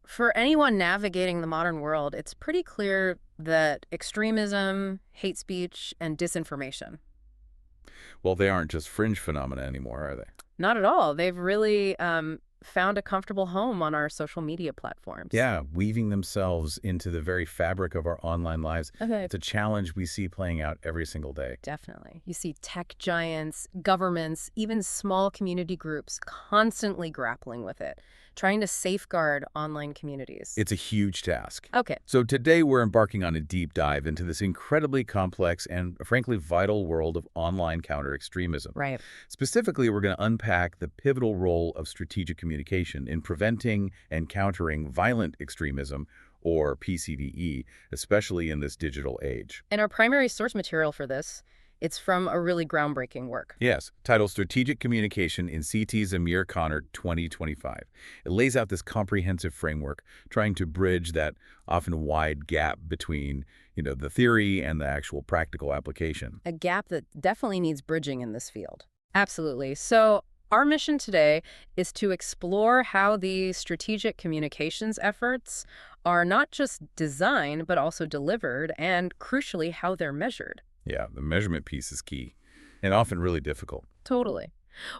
For anyone navigating the modern world, it's pretty clear that extremism, hate speech, and disinformation. Well, they aren't just fringe phenomena anymore, are they? Not at all. They've really found a comfortable home on our social media platforms. Yeah, weaving themselves into the very fabric of our online lives. Okay. It's a challenge we see playing out every single day. Definitely. You see tech giants, governments, even small community groups constantly grappling with it, trying to safeguard online communities. It's a huge task. Okay. So today we're embarking on a deep dive into this incredibly complex and frankly vital world of online counter-extremism. Right. Specifically, we're going to unpack the pivotal role of strategic communication in preventing and countering violent extremism, or PCVE, especially in this digital age. And our primary source material for this, it's from a really groundbreaking work. Yes, titled Strategic Communication in CT Zamir Connor 2025. It lays out this comprehensive framework, trying to bridge that often wide gap between, the theory and the actual practical application. A gap that definitely needs bridging in this field. Absolutely. So our mission today is to explore how these strategic communications efforts are not just designed, but also delivered, and crucially, how they're measured. Yeah, the measurement piece is key and often really difficult. Totally.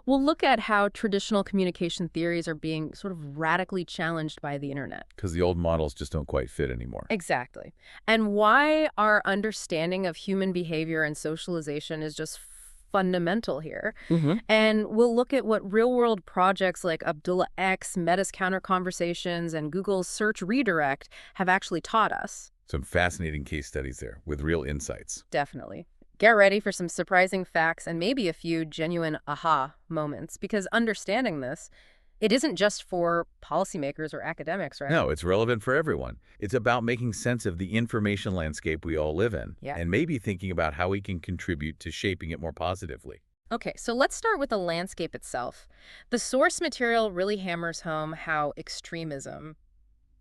We'll look at how traditional communication theories are being sort of radically challenged by the internet. Because the old models just don't quite fit anymore. Exactly. And why our understanding of human behavior and socialization is just fundamental here. And we'll look at what real-world projects like Abdullah-X, Meta's Counter Conversations, and Google's Search Redirect have actually taught us. Some fascinating case studies there with real insights. Definitely. Get ready for some surprising facts and maybe a few genuine aha moments, because understanding this, it isn't just for policymakers or academics, right? No, it's relevant for everyone. It's about making sense of the information landscape we all live in, Yeah. and maybe thinking about how we can contribute to shaping it more positively. Okay, so let's start with the landscape itself. The source material really hammers home how extremism,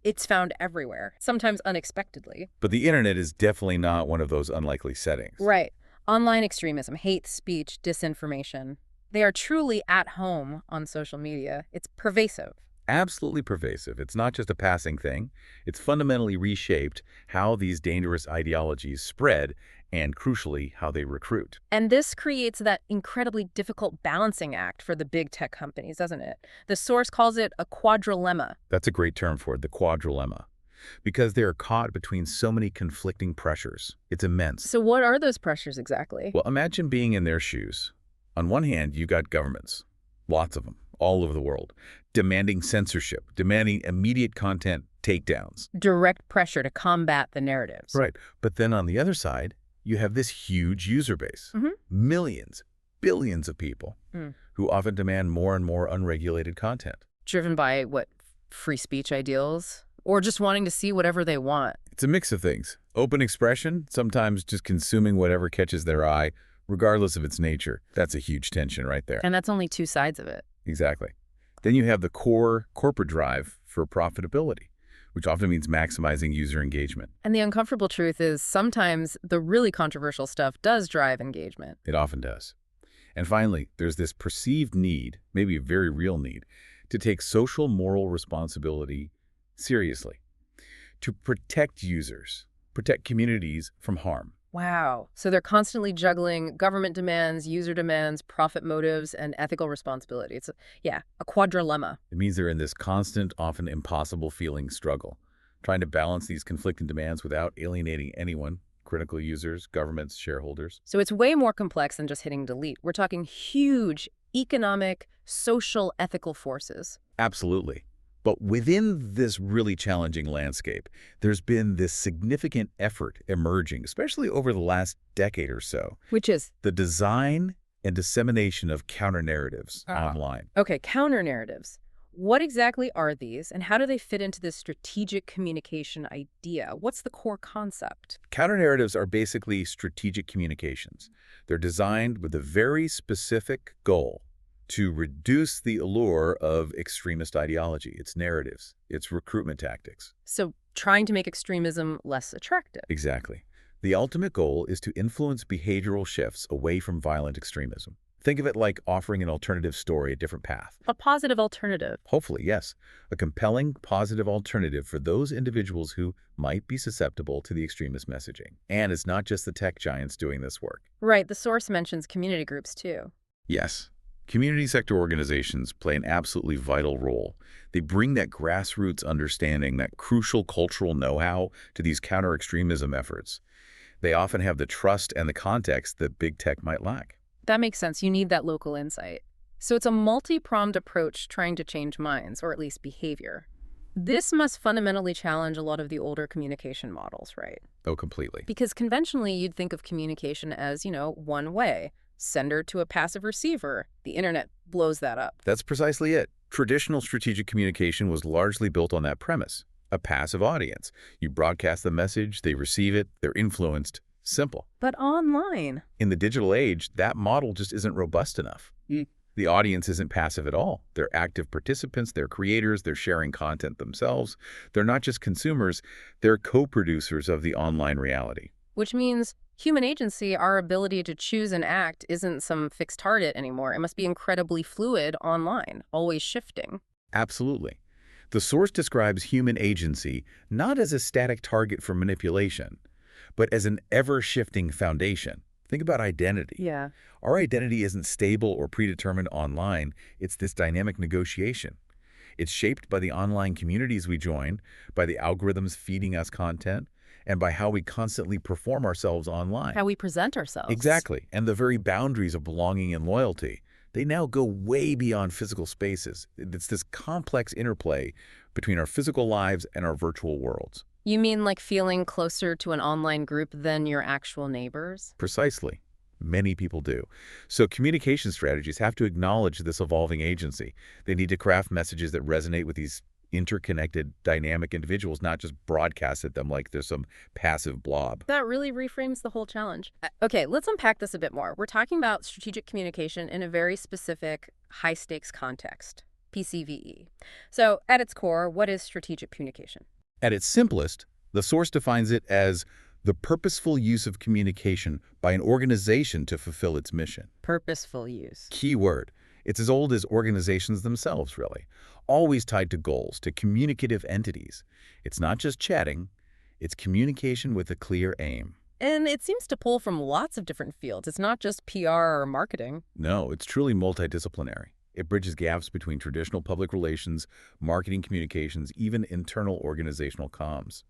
it's found everywhere, sometimes unexpectedly. But the internet is definitely not one of those unlikely settings. Right. Online extremism, hate speech, disinformation. They are truly at home on social media. It's pervasive. Absolutely pervasive. It's not just a passing thing. It's fundamentally reshaped how these dangerous ideologies spread and, crucially, how they recruit. And this creates that incredibly difficult balancing act for the big tech companies, doesn't it? The source calls it a quadrilemma. That's a great term for it, the quadrilemma. Because they are caught between so many conflicting pressures. It's immense. So what are those pressures exactly? Well, imagine being in their shoes. On one hand, you got governments, lots of them, all over the world, demanding censorship, demanding immediate content takedowns. Direct pressure to combat the narratives. Right. But then on the other side, you have this huge user base. Millions, billions of people who often demand more and more unregulated content. Driven by, what, free speech ideals? Or just wanting to see whatever they want? It's a mix of things. Open expression, sometimes just consuming whatever catches their eye, regardless of its nature. That's a huge tension right there. And that's only two sides of it. Exactly. Then you have the core corporate drive for profitability, which often means maximizing user engagement. And the uncomfortable truth is sometimes the really controversial stuff does drive engagement. It often does. And finally, there's this perceived need, maybe a very real need, to take social moral responsibility seriously, to protect users, protect communities from harm. Wow. So they're constantly juggling government demands, user demands, profit motives, and ethical responsibility. It's a quadrilemma. It means they're in this constant, often impossible feeling struggle, trying to balance these conflicting demands without alienating anyone, critical users, governments, shareholders. So it's way more complex than just hitting delete. We're talking huge economic, social, ethical forces. Absolutely. But within this really challenging landscape, there's been this significant effort emerging, especially over the last decade or so. Which is? The design and dissemination of counter-narratives online. Okay, counter-narratives. What exactly are these, and how do they fit into this strategic communication idea? What's the core concept? Counter-narratives are basically strategic communications. They're designed with a very specific goal: to reduce the allure of extremist ideology, its narratives, its recruitment tactics. So trying to make extremism less attractive. Exactly. The ultimate goal is to influence behavioral shifts away from violent extremism. Think of it like offering an alternative story, a different path. A positive alternative. Hopefully, yes. A compelling, positive alternative for those individuals who might be susceptible to the extremist messaging. And it's not just the tech giants doing this work. Right, the source mentions community groups too. Yes. Community sector organizations play an absolutely vital role. They bring that grassroots understanding, that crucial cultural know-how to these counter-extremism efforts. They often have the trust and the context that big tech might lack. That makes sense. You need that local insight. So it's a multi-pronged approach trying to change minds, or at least behavior. This must fundamentally challenge a lot of the older communication models, right? Oh, completely. Because conventionally, you'd think of communication as, one way. Sender to a passive receiver. The internet blows that up. That's precisely it. Traditional strategic communication was largely built on that premise. A passive audience. You broadcast the message, they receive it, they're influenced. Simple. But online? In the digital age, that model just isn't robust enough. The audience isn't passive at all. They're active participants, they're creators, they're sharing content themselves. They're not just consumers, they're co-producers of the online reality. Which means human agency, our ability to choose and act, isn't some fixed target anymore. It must be incredibly fluid online, always shifting. Absolutely. The source describes human agency not as a static target for manipulation, but as an ever-shifting foundation. Think about identity. Yeah. Our identity isn't stable or predetermined online. It's this dynamic negotiation. It's shaped by the online communities we join, by the algorithms feeding us content, and by how we constantly perform ourselves online. How we present ourselves. Exactly. And the very boundaries of belonging and loyalty, they now go way beyond physical spaces. It's this complex interplay between our physical lives and our virtual worlds. You mean like feeling closer to an online group than your actual neighbors? Precisely. Many people do. So communication strategies have to acknowledge this evolving agency. They need to craft messages that resonate with these interconnected, dynamic individuals, not just broadcast at them like there's some passive blob. That really reframes the whole challenge. Okay, let's unpack this a bit more. We're talking about strategic communication in a very specific high-stakes context, PCVE. So at its core, what is strategic communication? At its simplest, the source defines it as the purposeful use of communication by an organization to fulfill its mission. Purposeful use. Key word. It's as old as organizations themselves, really. Always tied to goals, to communicative entities. It's not just chatting, it's communication with a clear aim. And it seems to pull from lots of different fields. It's not just PR or marketing. No, it's truly multidisciplinary. It bridges gaps between traditional public relations, marketing communications, even internal organizational comms.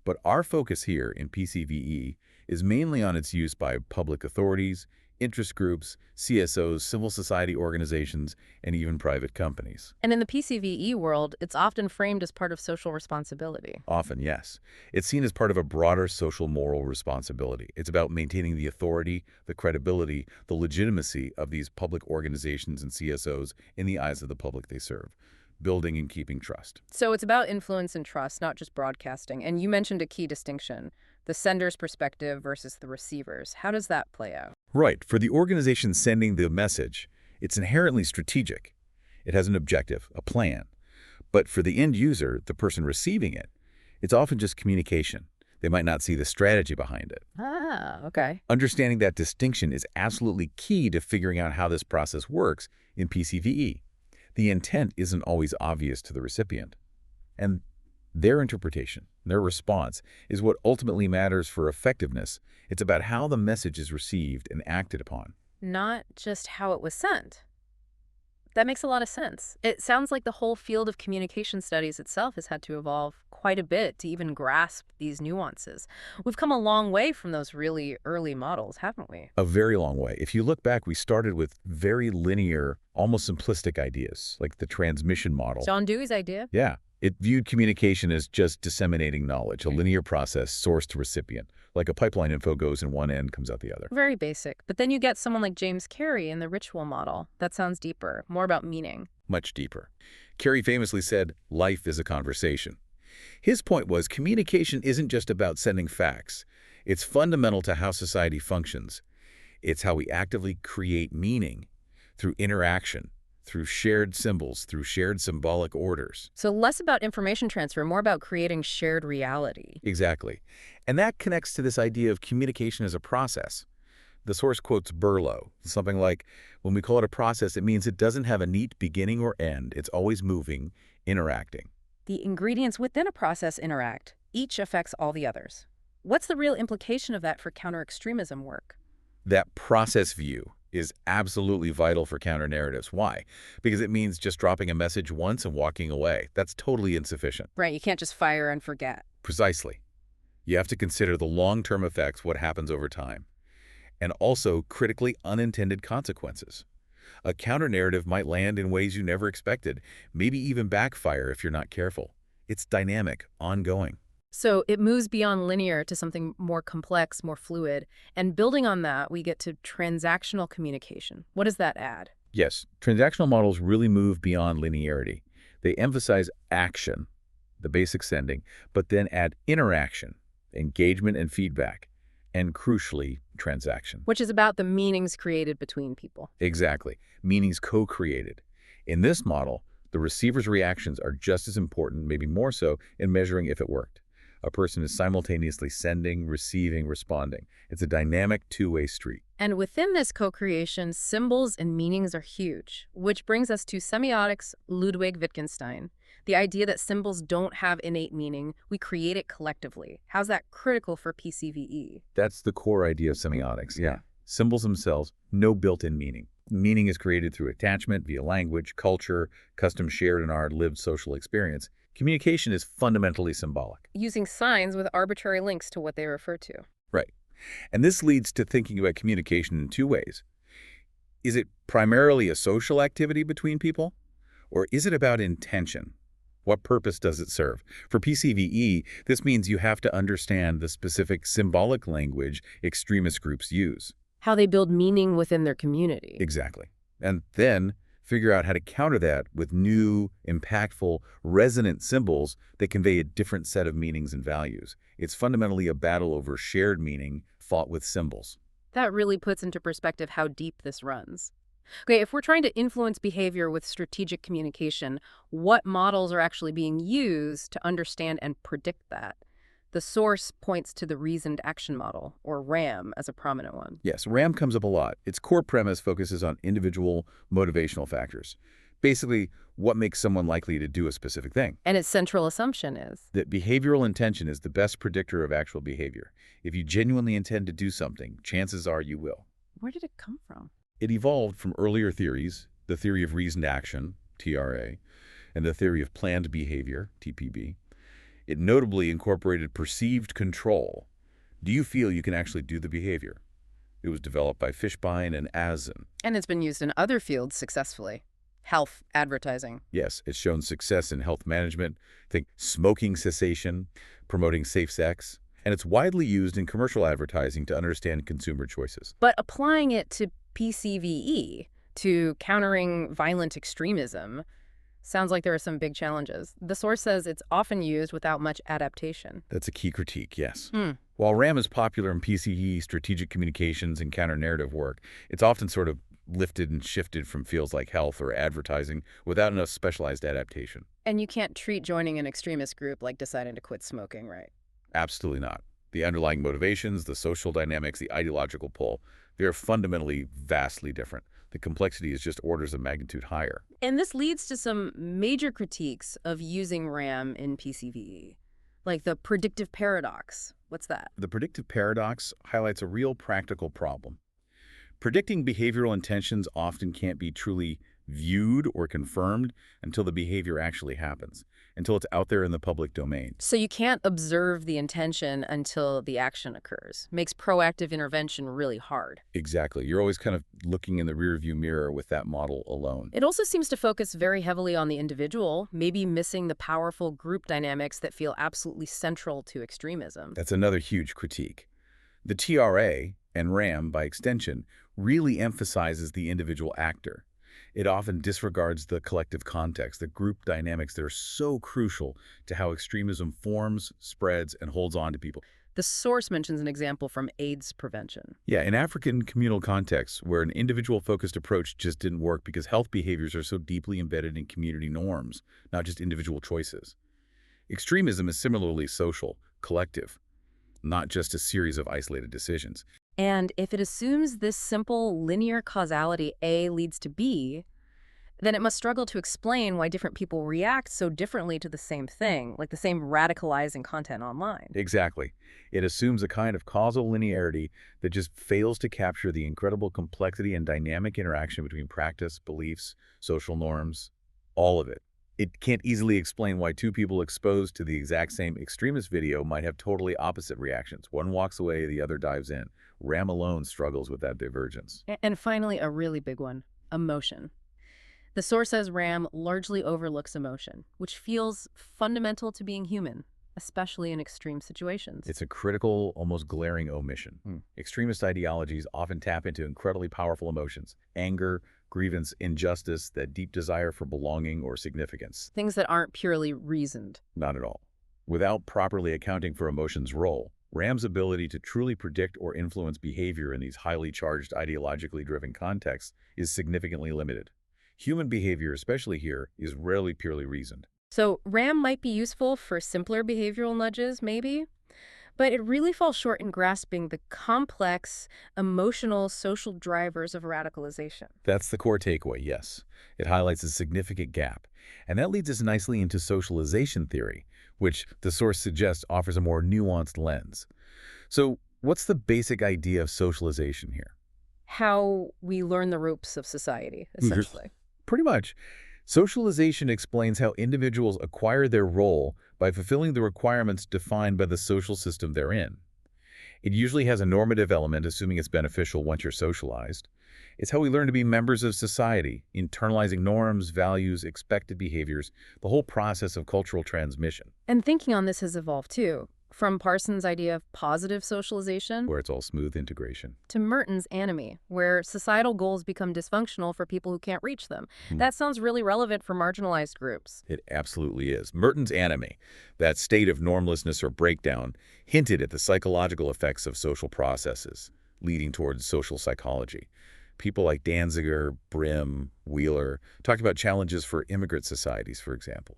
But our focus here in PCVE is mainly on its use by public authorities, interest groups, CSOs, civil society organizations, and even private companies. And in the PCVE world, it's often framed as part of social responsibility. Often, yes. It's seen as part of a broader social moral responsibility. It's about maintaining the authority, the credibility, the legitimacy of these public organizations and CSOs in the eyes of the public they serve, building and keeping trust. So it's about influence and trust, not just broadcasting. And you mentioned a key distinction, the sender's perspective versus the receiver's. How does that play out? Right. For the organization sending the message, it's inherently strategic. It has an objective, a plan. But for the end user, the person receiving it, it's often just communication. They might not see the strategy behind it. Ah, okay. Understanding that distinction is absolutely key to figuring out how this process works in PCVE. The intent isn't always obvious to the recipient. And their interpretation, their response, is what ultimately matters for effectiveness. It's about how the message is received and acted upon. Not just how it was sent. That makes a lot of sense. It sounds like the whole field of communication studies itself has had to evolve quite a bit to even grasp these nuances. We've come a long way from those really early models, haven't we? A very long way. If you look back, we started with very linear, almost simplistic ideas, like the transmission model. John Dewey's idea? Yeah. It viewed communication as just disseminating knowledge, a linear process, source to recipient. Like a pipeline, info goes in one end, comes out the other. Very basic. But then you get someone like James Carey in the ritual model. That sounds deeper, more about meaning. Much deeper. Carey famously said, life is a conversation. His point was communication isn't just about sending facts. It's fundamental to how society functions. It's how we actively create meaning through interaction, through shared symbols, through shared symbolic orders. So less about information transfer, more about creating shared reality. Exactly. And that connects to this idea of communication as a process. The source quotes Berlo, something like, when we call it a process, it means it doesn't have a neat beginning or end. It's always moving, interacting. The ingredients within a process interact. Each affects all the others. What's the real implication of that for counter-extremism work? That process view is absolutely vital for counter-narratives. Why? Because it means just dropping a message once and walking away. That's totally insufficient. Right, you can't just fire and forget. Precisely. You have to consider the long-term effects, what happens over time, and also critically unintended consequences. A counter-narrative might land in ways you never expected, maybe even backfire if you're not careful. It's dynamic, ongoing. So it moves beyond linear to something more complex, more fluid. And building on that, we get to transactional communication. What does that add? Yes, transactional models really move beyond linearity. They emphasize action, the basic sending, but then add interaction, engagement and feedback, and crucially, transaction. Which is about the meanings created between people. Exactly. Meanings co-created. In this model, the receiver's reactions are just as important, maybe more so, in measuring if it worked. A person is simultaneously sending, receiving, responding. It's a dynamic two-way street. And within this co-creation, symbols and meanings are huge, which brings us to semiotics Ludwig Wittgenstein. The idea that symbols don't have innate meaning, we create it collectively. How's that critical for PCVE? That's the core idea of semiotics, yeah. Symbols themselves, no built-in meaning. Meaning is created through attachment via language, culture, customs shared in our lived social experience. Communication is fundamentally symbolic. Using signs with arbitrary links to what they refer to. Right. And this leads to thinking about communication in two ways. Is it primarily a social activity between people? Or is it about intention? What purpose does it serve? For PCVE, this means you have to understand the specific symbolic language extremist groups use. How they build meaning within their community. Exactly. And then figure out how to counter that with new, impactful, resonant symbols that convey a different set of meanings and values. It's fundamentally a battle over shared meaning fought with symbols. That really puts into perspective how deep this runs. Okay, if we're trying to influence behavior with strategic communication, what models are actually being used to understand and predict that? The source points to the reasoned action model, or RAM, as a prominent one. Yes, RAM comes up a lot. Its core premise focuses on individual motivational factors. Basically, what makes someone likely to do a specific thing. And its central assumption is? That behavioral intention is the best predictor of actual behavior. If you genuinely intend to do something, chances are you will. Where did it come from? It evolved from earlier theories, the theory of reasoned action, TRA, and the theory of planned behavior, TPB. It notably incorporated perceived control. Do you feel you can actually do the behavior? It was developed by Fishbein and Azen. And it's been used in other fields successfully. Health, advertising. Yes, it's shown success in health management. Think smoking cessation, promoting safe sex. And it's widely used in commercial advertising to understand consumer choices. But applying it to PCVE, to countering violent extremism, sounds like there are some big challenges. The source says it's often used without much adaptation. That's a key critique, yes. While RAM is popular in PCE, strategic communications, and counter-narrative work, it's often sort of lifted and shifted from fields like health or advertising without enough specialized adaptation. And you can't treat joining an extremist group like deciding to quit smoking, right? Absolutely not. The underlying motivations, the social dynamics, the ideological pull, they are fundamentally vastly different. The complexity is just orders of magnitude higher. And this leads to some major critiques of using RAM in PCVE, like the predictive paradox. What's that? The predictive paradox highlights a real practical problem. Predicting behavioral intentions often can't be truly viewed or confirmed until the behavior actually happens, until it's out there in the public domain. So you can't observe the intention until the action occurs. Makes proactive intervention really hard. Exactly. You're always kind of looking in the rearview mirror with that model alone. It also seems to focus very heavily on the individual, maybe missing the powerful group dynamics that feel absolutely central to extremism. That's another huge critique. The TRA, and RAM by extension, really emphasizes the individual actor. It often disregards the collective context, the group dynamics that are so crucial to how extremism forms, spreads, and holds on to people. The source mentions an example from AIDS prevention. Yeah, in African communal contexts, where an individual-focused approach just didn't work because health behaviors are so deeply embedded in community norms, not just individual choices. Extremism is similarly social, collective, not just a series of isolated decisions. And if it assumes this simple linear causality A leads to B, then it must struggle to explain why different people react so differently to the same thing, like the same radicalizing content online. Exactly. It assumes a kind of causal linearity that just fails to capture the incredible complexity and dynamic interaction between practice, beliefs, social norms, all of it. It can't easily explain why two people exposed to the exact same extremist video might have totally opposite reactions. One walks away, the other dives in. RAM alone struggles with that divergence. And finally, a really big one, emotion. The source says RAM largely overlooks emotion, which feels fundamental to being human, especially in extreme situations. It's a critical, almost glaring omission. Extremist ideologies often tap into incredibly powerful emotions: anger, grievance, injustice, that deep desire for belonging or significance. Things that aren't purely reasoned. Not at all. Without properly accounting for emotion's role, RAM's ability to truly predict or influence behavior in these highly charged, ideologically driven contexts is significantly limited. Human behavior, especially here, is rarely purely reasoned. So RAM might be useful for simpler behavioral nudges, maybe, but it really falls short in grasping the complex, emotional, social drivers of radicalization. That's the core takeaway, yes. It highlights a significant gap. And that leads us nicely into socialization theory, which the source suggests offers a more nuanced lens. So, what's the basic idea of socialization here? How we learn the ropes of society, essentially. Pretty much. Socialization explains how individuals acquire their role by fulfilling the requirements defined by the social system they're in. It usually has a normative element, assuming it's beneficial once you're socialized. It's how we learn to be members of society, internalizing norms, values, expected behaviors, the whole process of cultural transmission. And thinking on this has evolved too, from Parsons' idea of positive socialization Where it's all smooth integration. to Merton's anomie, where societal goals become dysfunctional for people who can't reach them. That sounds really relevant for marginalized groups. It absolutely is. Merton's anomie, that state of normlessness or breakdown, hinted at the psychological effects of social processes, leading towards social psychology. People like Danziger, Brim, Wheeler talked about challenges for immigrant societies, for example.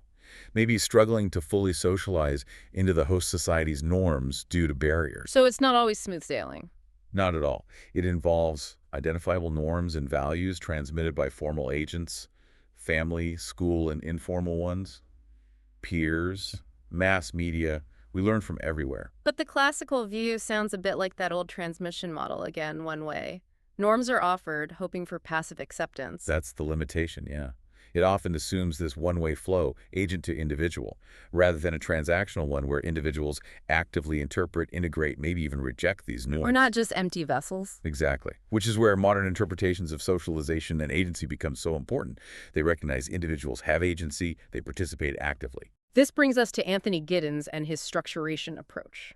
Maybe struggling to fully socialize into the host society's norms due to barriers. So it's not always smooth sailing. Not at all. It involves identifiable norms and values transmitted by formal agents, family, school, and informal ones, peers, mass media. We learn from everywhere. But the classical view sounds a bit like that old transmission model again, one way. Norms are offered, hoping for passive acceptance. That's the limitation, yeah. It often assumes this one-way flow, agent to individual, rather than a transactional one where individuals actively interpret, integrate, maybe even reject these norms. We're not just empty vessels. Exactly. Which is where modern interpretations of socialization and agency become so important. They recognize individuals have agency, they participate actively. This brings us to Anthony Giddens and his structuration approach.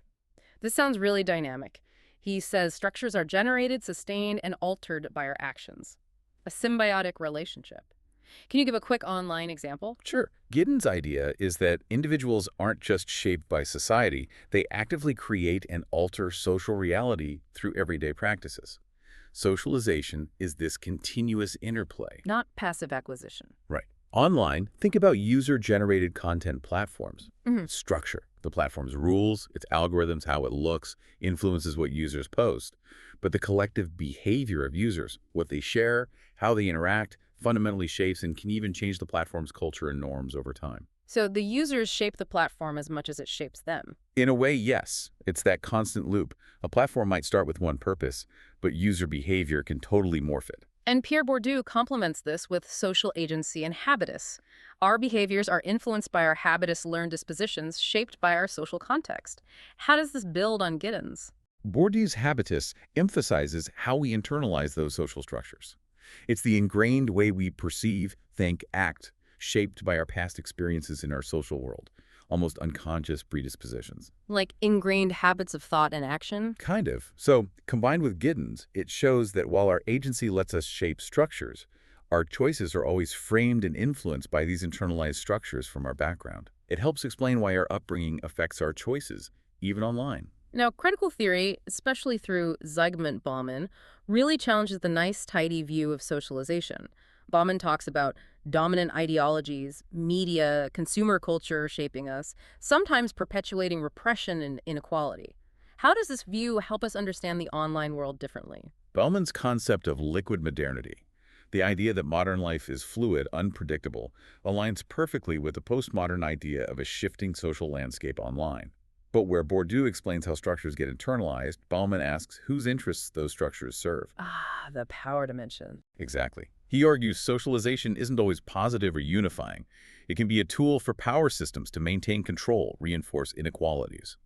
This sounds really dynamic. He says structures are generated, sustained, and altered by our actions. A symbiotic relationship. Can you give a quick online example? Sure. Giddens' idea is that individuals aren't just shaped by society, they actively create and alter social reality through everyday practices. Socialization is this continuous interplay. Not passive acquisition. Right. Online, think about user-generated content platforms. Structure. The platform's rules, its algorithms, how it looks, influences what users post. But the collective behavior of users, what they share, how they interact, fundamentally shapes and can even change the platform's culture and norms over time. So the users shape the platform as much as it shapes them. In a way, yes. It's that constant loop. A platform might start with one purpose, but user behavior can totally morph it. And Pierre Bourdieu complements this with social agency and habitus. Our behaviors are influenced by our habitus learned dispositions shaped by our social context. How does this build on Giddens? Bourdieu's habitus emphasizes how we internalize those social structures. It's the ingrained way we perceive, think, act, shaped by our past experiences in our social world, almost unconscious predispositions. Like ingrained habits of thought and action? Kind of. So, combined with Giddens, it shows that while our agency lets us shape structures, our choices are always framed and influenced by these internalized structures from our background. It helps explain why our upbringing affects our choices, even online. Now, critical theory, especially through Zygmunt Bauman, really challenges the nice, tidy view of socialization. Bauman talks about dominant ideologies, media, consumer culture shaping us, sometimes perpetuating repression and inequality. How does this view help us understand the online world differently? Bellman's concept of liquid modernity, the idea that modern life is fluid, unpredictable, aligns perfectly with the postmodern idea of a shifting social landscape online. But where Bourdieu explains how structures get internalized, Bellman asks whose interests those structures serve. Ah, the power dimension. Exactly. He argues socialization isn't always positive or unifying. It can be a tool for power systems to maintain control, reinforce inequalities.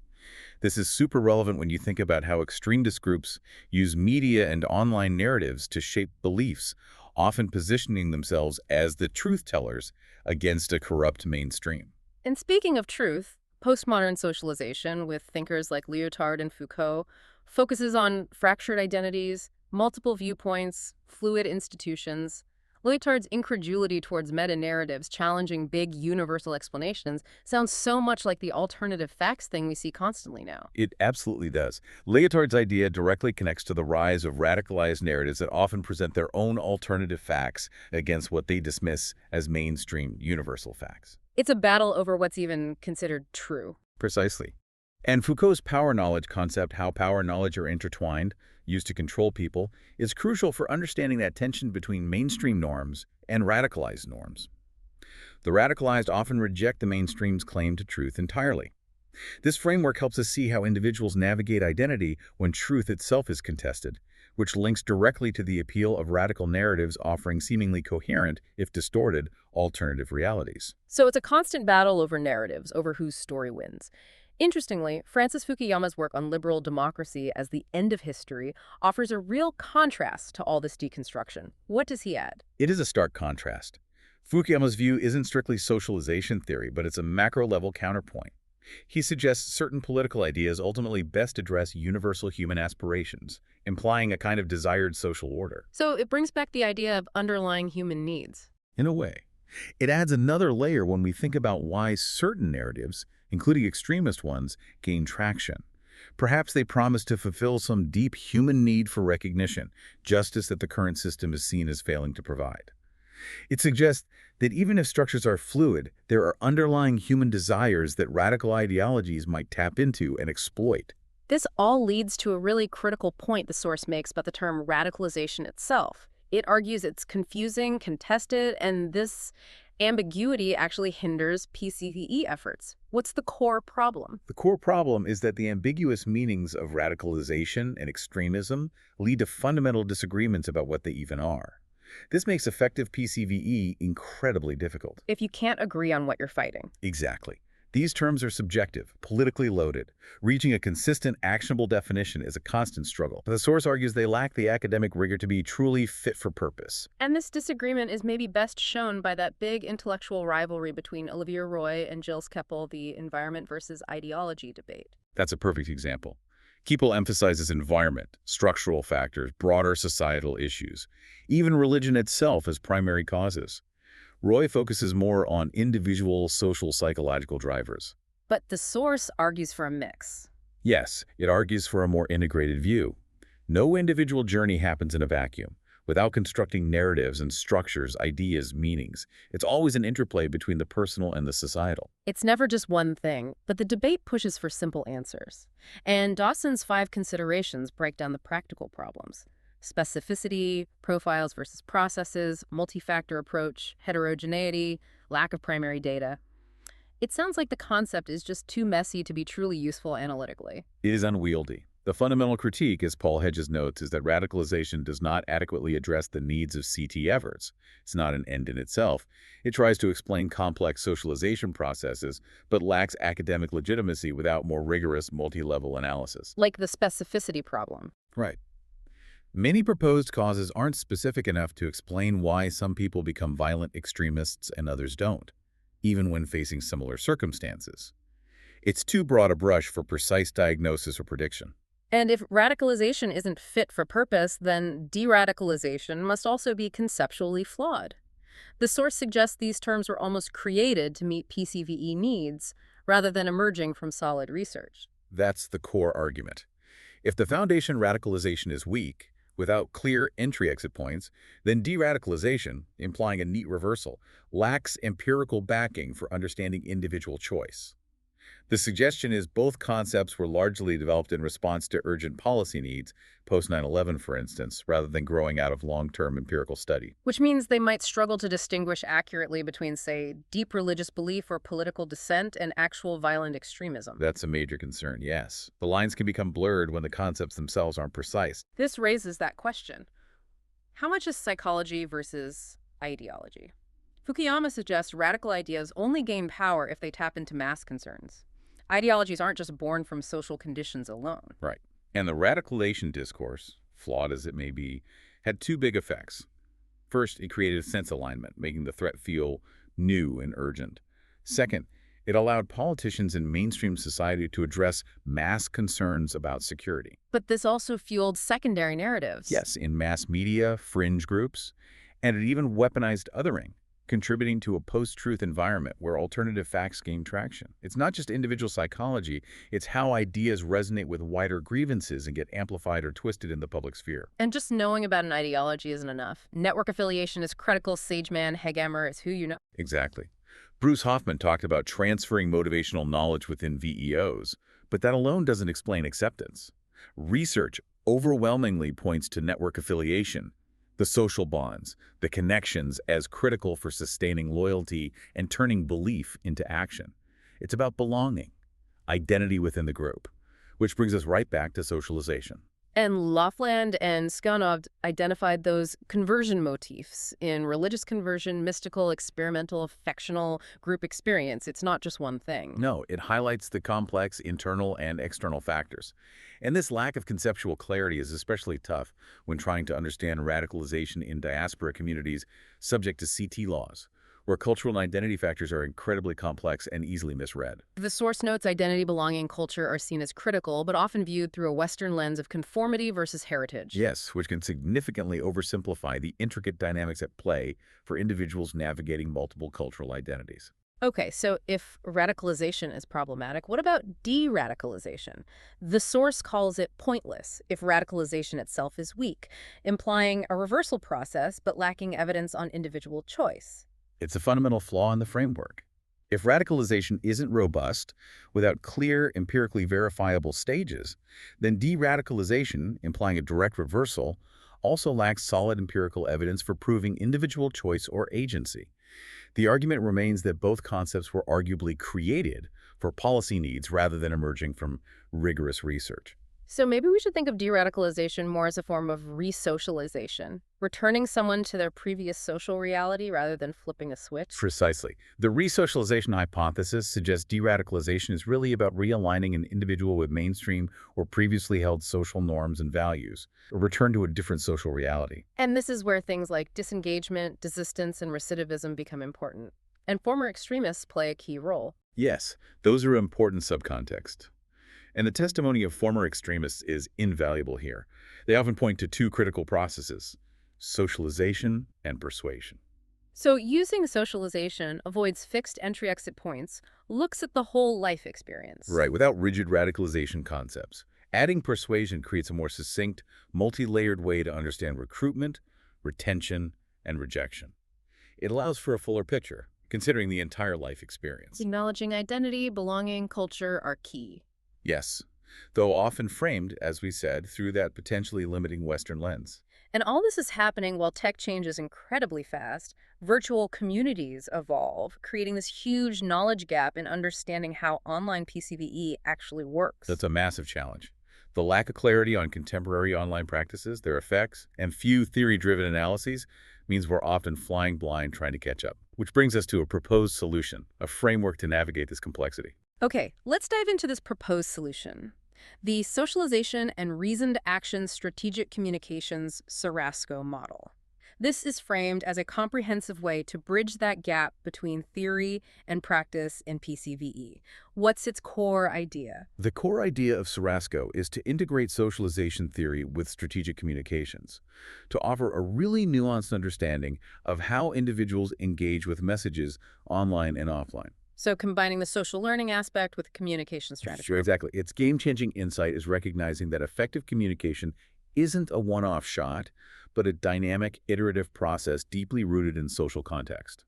This is super relevant when you think about how extremist groups use media and online narratives to shape beliefs, often positioning themselves as the truth tellers against a corrupt mainstream. And speaking of truth, postmodern socialization with thinkers like Lyotard and Foucault focuses on fractured identities, multiple viewpoints, fluid institutions. Lyotard's incredulity towards meta-narratives challenging big universal explanations sounds so much like the alternative facts thing we see constantly now. It absolutely does. Lyotard's idea directly connects to the rise of radicalized narratives that often present their own alternative facts against what they dismiss as mainstream universal facts. It's a battle over what's even considered true. Precisely. And Foucault's power knowledge concept, how power and knowledge are intertwined, used to control people, is crucial for understanding that tension between mainstream norms and radicalized norms. The radicalized often reject the mainstream's claim to truth entirely. This framework helps us see how individuals navigate identity when truth itself is contested, which links directly to the appeal of radical narratives offering seemingly coherent, if distorted, alternative realities. So it's a constant battle over narratives, over whose story wins. Interestingly, Francis Fukuyama's work on liberal democracy as the end of history offers a real contrast to all this deconstruction. What does he add? It is a stark contrast. Fukuyama's view isn't strictly socialization theory, but it's a macro-level counterpoint. He suggests certain political ideas ultimately best address universal human aspirations, implying a kind of desired social order. So it brings back the idea of underlying human needs. In a way, it adds another layer when we think about why certain narratives, including extremist ones, gain traction. Perhaps they promise to fulfill some deep human need for recognition, justice that the current system is seen as failing to provide. It suggests that even if structures are fluid, there are underlying human desires that radical ideologies might tap into and exploit. This all leads to a really critical point the source makes about the term radicalization itself. It argues it's confusing, contested, and this ambiguity actually hinders PCVE efforts. What's the core problem? The core problem is that the ambiguous meanings of radicalization and extremism lead to fundamental disagreements about what they even are. This makes effective PCVE incredibly difficult. If you can't agree on what you're fighting. Exactly. These terms are subjective, politically loaded. Reaching a consistent, actionable definition is a constant struggle. The source argues they lack the academic rigor to be truly fit for purpose. And this disagreement is maybe best shown by that big intellectual rivalry between Olivier Roy and Gilles Kepel, the environment versus ideology debate. That's a perfect example. Kepel emphasizes environment, structural factors, broader societal issues, even religion itself as primary causes. Roy focuses more on individual social psychological drivers. But the source argues for a mix. Yes, it argues for a more integrated view. No individual journey happens in a vacuum. Without constructing narratives and structures, ideas, meanings, it's always an interplay between the personal and the societal. It's never just one thing, but the debate pushes for simple answers. And Dawson's 5 considerations break down the practical problems. Specificity, profiles versus processes, multi-factor approach, heterogeneity, lack of primary data. It sounds like the concept is just too messy to be truly useful analytically. It is unwieldy. The fundamental critique, as Paul Hedges notes, is that radicalization does not adequately address the needs of CT efforts. It's not an end in itself. It tries to explain complex socialization processes, but lacks academic legitimacy without more rigorous multi-level analysis. Like the specificity problem. Right. Many proposed causes aren't specific enough to explain why some people become violent extremists and others don't, even when facing similar circumstances. It's too broad a brush for precise diagnosis or prediction. And if radicalization isn't fit for purpose, then deradicalization must also be conceptually flawed. The source suggests these terms were almost created to meet PCVE needs, rather than emerging from solid research. That's the core argument. If the foundation radicalization is weak, without clear entry-exit points, then deradicalization, implying a neat reversal, lacks empirical backing for understanding individual choice. The suggestion is both concepts were largely developed in response to urgent policy needs, post 9/11 for instance, rather than growing out of long-term empirical study. Which means they might struggle to distinguish accurately between, say, deep religious belief or political dissent and actual violent extremism. That's a major concern, yes. The lines can become blurred when the concepts themselves aren't precise. This raises that question. How much is psychology versus ideology? Fukuyama suggests radical ideas only gain power if they tap into mass concerns. Ideologies aren't just born from social conditions alone. Right. And the radicalization discourse, flawed as it may be, had two big effects. First, it created a sense alignment, making the threat feel new and urgent. Second, it allowed politicians in mainstream society to address mass concerns about security. But this also fueled secondary narratives. Yes, in mass media, fringe groups, and it even weaponized othering, contributing to a post-truth environment where alternative facts gain traction. It's not just individual psychology, it's how ideas resonate with wider grievances and get amplified or twisted in the public sphere. And just knowing about an ideology isn't enough. Network affiliation is critical. Sageman, Hegemer is who you know. Exactly. Bruce Hoffman talked about transferring motivational knowledge within VEOs, but that alone doesn't explain acceptance. Research overwhelmingly points to network affiliation, the social bonds, the connections as critical for sustaining loyalty and turning belief into action. It's about belonging, identity within the group, which brings us right back to socialization. And Lofland and Skanov identified those conversion motifs in religious conversion, mystical, experimental, affectional, group experience. It's not just one thing. No, it highlights the complex internal and external factors. And this lack of conceptual clarity is especially tough when trying to understand radicalization in diaspora communities subject to CT laws, where cultural and identity factors are incredibly complex and easily misread. The source notes identity, belonging, culture are seen as critical, but often viewed through a Western lens of conformity versus heritage. Yes, which can significantly oversimplify the intricate dynamics at play for individuals navigating multiple cultural identities. Okay, so if radicalization is problematic, what about de-radicalization? The source calls it pointless if radicalization itself is weak, implying a reversal process but lacking evidence on individual choice. It's a fundamental flaw in the framework. If radicalization isn't robust, without clear, empirically verifiable stages, then de-radicalization, implying a direct reversal, also lacks solid empirical evidence for proving individual choice or agency. The argument remains that both concepts were arguably created for policy needs rather than emerging from rigorous research. So maybe we should think of de-radicalization more as a form of resocialization, returning someone to their previous social reality rather than flipping a switch. Precisely. The resocialization hypothesis suggests de-radicalization is really about realigning an individual with mainstream or previously held social norms and values, a return to a different social reality. And this is where things like disengagement, desistance, and recidivism become important. And former extremists play a key role. Yes, those are important subcontext. And the testimony of former extremists is invaluable here. They often point to two critical processes: socialization and persuasion. So using socialization avoids fixed entry-exit points, looks at the whole life experience. Right, without rigid radicalization concepts. Adding persuasion creates a more succinct, multi-layered way to understand recruitment, retention, and rejection. It allows for a fuller picture, considering the entire life experience. Acknowledging identity, belonging, culture are key. Yes, though often framed, as we said, through that potentially limiting Western lens. And all this is happening while tech changes incredibly fast. Virtual communities evolve, creating this huge knowledge gap in understanding how online PCVE actually works. That's a massive challenge. The lack of clarity on contemporary online practices, their effects, and few theory-driven analyses means we're often flying blind trying to catch up. Which brings us to a proposed solution, a framework to navigate this complexity. Okay, let's dive into this proposed solution. The Socialization and Reasoned Action Strategic Communications SoRaSCo model. This is framed as a comprehensive way to bridge that gap between theory and practice in PCVE. What's its core idea? The core idea of SoRaSCo is to integrate socialization theory with strategic communications, to offer a really nuanced understanding of how individuals engage with messages online and offline. So combining the social learning aspect with communication strategy. Sure, exactly. Its game-changing insight is recognizing that effective communication isn't a one-off shot, but a dynamic, iterative process deeply rooted in social context.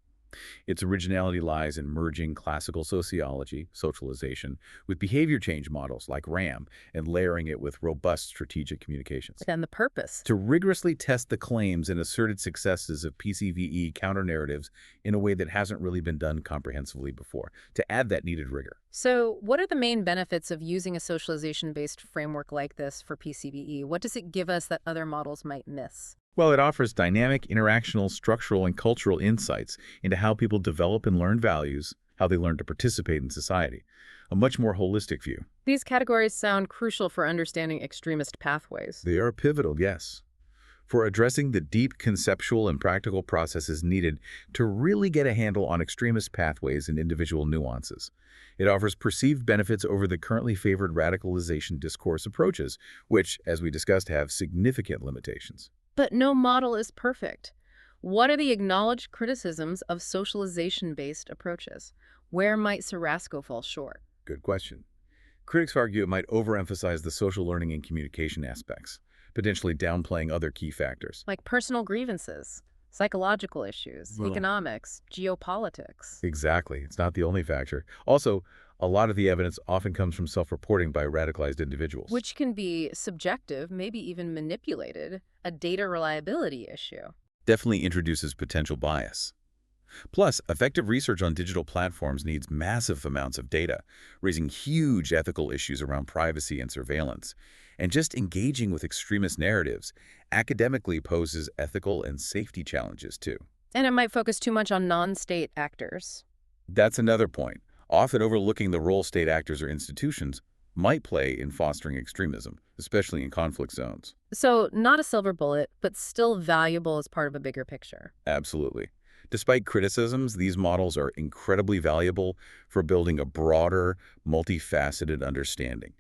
Its originality lies in merging classical sociology, socialization, with behavior change models like RAM and layering it with robust strategic communications. And the purpose. To rigorously test the claims and asserted successes of PCVE counter-narratives in a way that hasn't really been done comprehensively before, to add that needed rigor. So what are the main benefits of using a socialization-based framework like this for PCVE? What does it give us that other models might miss? Well, it offers dynamic, interactional, structural, and cultural insights into how people develop and learn values, how they learn to participate in society. A much more holistic view. These categories sound crucial for understanding extremist pathways. They are pivotal, yes, for addressing the deep conceptual and practical processes needed to really get a handle on extremist pathways and individual nuances. It offers perceived benefits over the currently favored radicalization discourse approaches, which, as we discussed, have significant limitations. But no model is perfect. What are the acknowledged criticisms of socialization-based approaches? Where might SoRaSCo fall short? Good question. Critics argue it might overemphasize the social learning and communication aspects, potentially downplaying other key factors. Like personal grievances, psychological issues, economics, geopolitics. Exactly. It's not the only factor. Also, a lot of the evidence often comes from self-reporting by radicalized individuals. Which can be subjective, maybe even manipulated, a data reliability issue. Definitely introduces potential bias. Plus, effective research on digital platforms needs massive amounts of data, raising huge ethical issues around privacy and surveillance. And just engaging with extremist narratives academically poses ethical and safety challenges too. And it might focus too much on non-state actors. That's another point, often overlooking the role state actors or institutions might play in fostering extremism, especially in conflict zones. So not a silver bullet, but still valuable as part of a bigger picture. Absolutely. Despite criticisms, these models are incredibly valuable for building a broader, multifaceted understanding.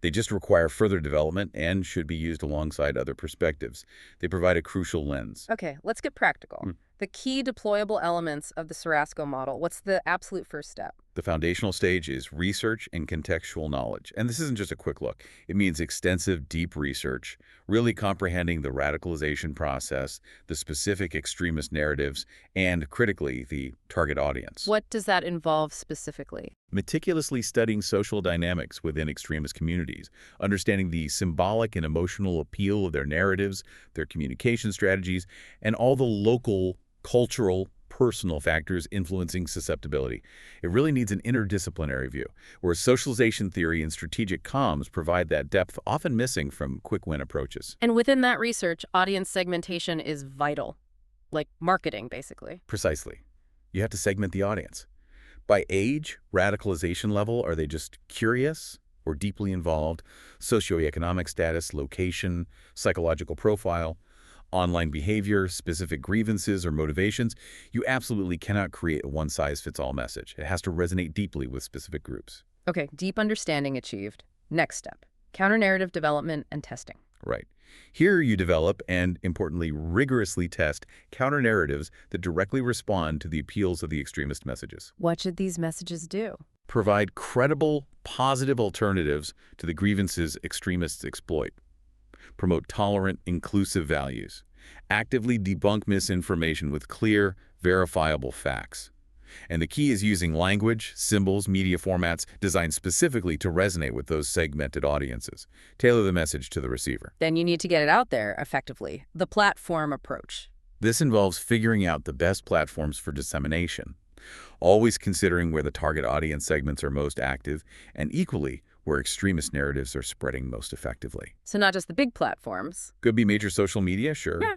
They just require further development and should be used alongside other perspectives. They provide a crucial lens. Okay, let's get practical. The key deployable elements of the SoRaSCo model, what's the absolute first step? The foundational stage is research and contextual knowledge. And this isn't just a quick look. It means extensive, deep research, really comprehending the radicalization process, the specific extremist narratives, and, critically, the target audience. What does that involve specifically? Meticulously studying social dynamics within extremist communities, understanding the symbolic and emotional appeal of their narratives, their communication strategies, and all the local, cultural, personal factors influencing susceptibility. It really needs an interdisciplinary view, where socialization theory and strategic comms provide that depth often missing from quick-win approaches. And within that research, audience segmentation is vital, like marketing, basically. Precisely. You have to segment the audience. By age, radicalization level, are they just curious or deeply involved? Socioeconomic status, location, psychological profile, online behavior, specific grievances or motivations. You absolutely cannot create a one-size-fits-all message. It has to resonate deeply with specific groups. Okay, deep understanding achieved. Next step, counter-narrative development and testing. Right. Here you develop and, importantly, rigorously test counter-narratives that directly respond to the appeals of the extremist messages. What should these messages do? Provide credible, positive alternatives to the grievances extremists exploit. Promote tolerant, inclusive values. Actively debunk misinformation with clear, verifiable facts. And the key is using language, symbols, media formats designed specifically to resonate with those segmented audiences. Tailor the message to the receiver. Then you need to get it out there effectively. The platform approach. This involves figuring out the best platforms for dissemination, always considering where the target audience segments are most active, and equally, where extremist narratives are spreading most effectively. So not just the big platforms. Could be major social media, sure. Yeah.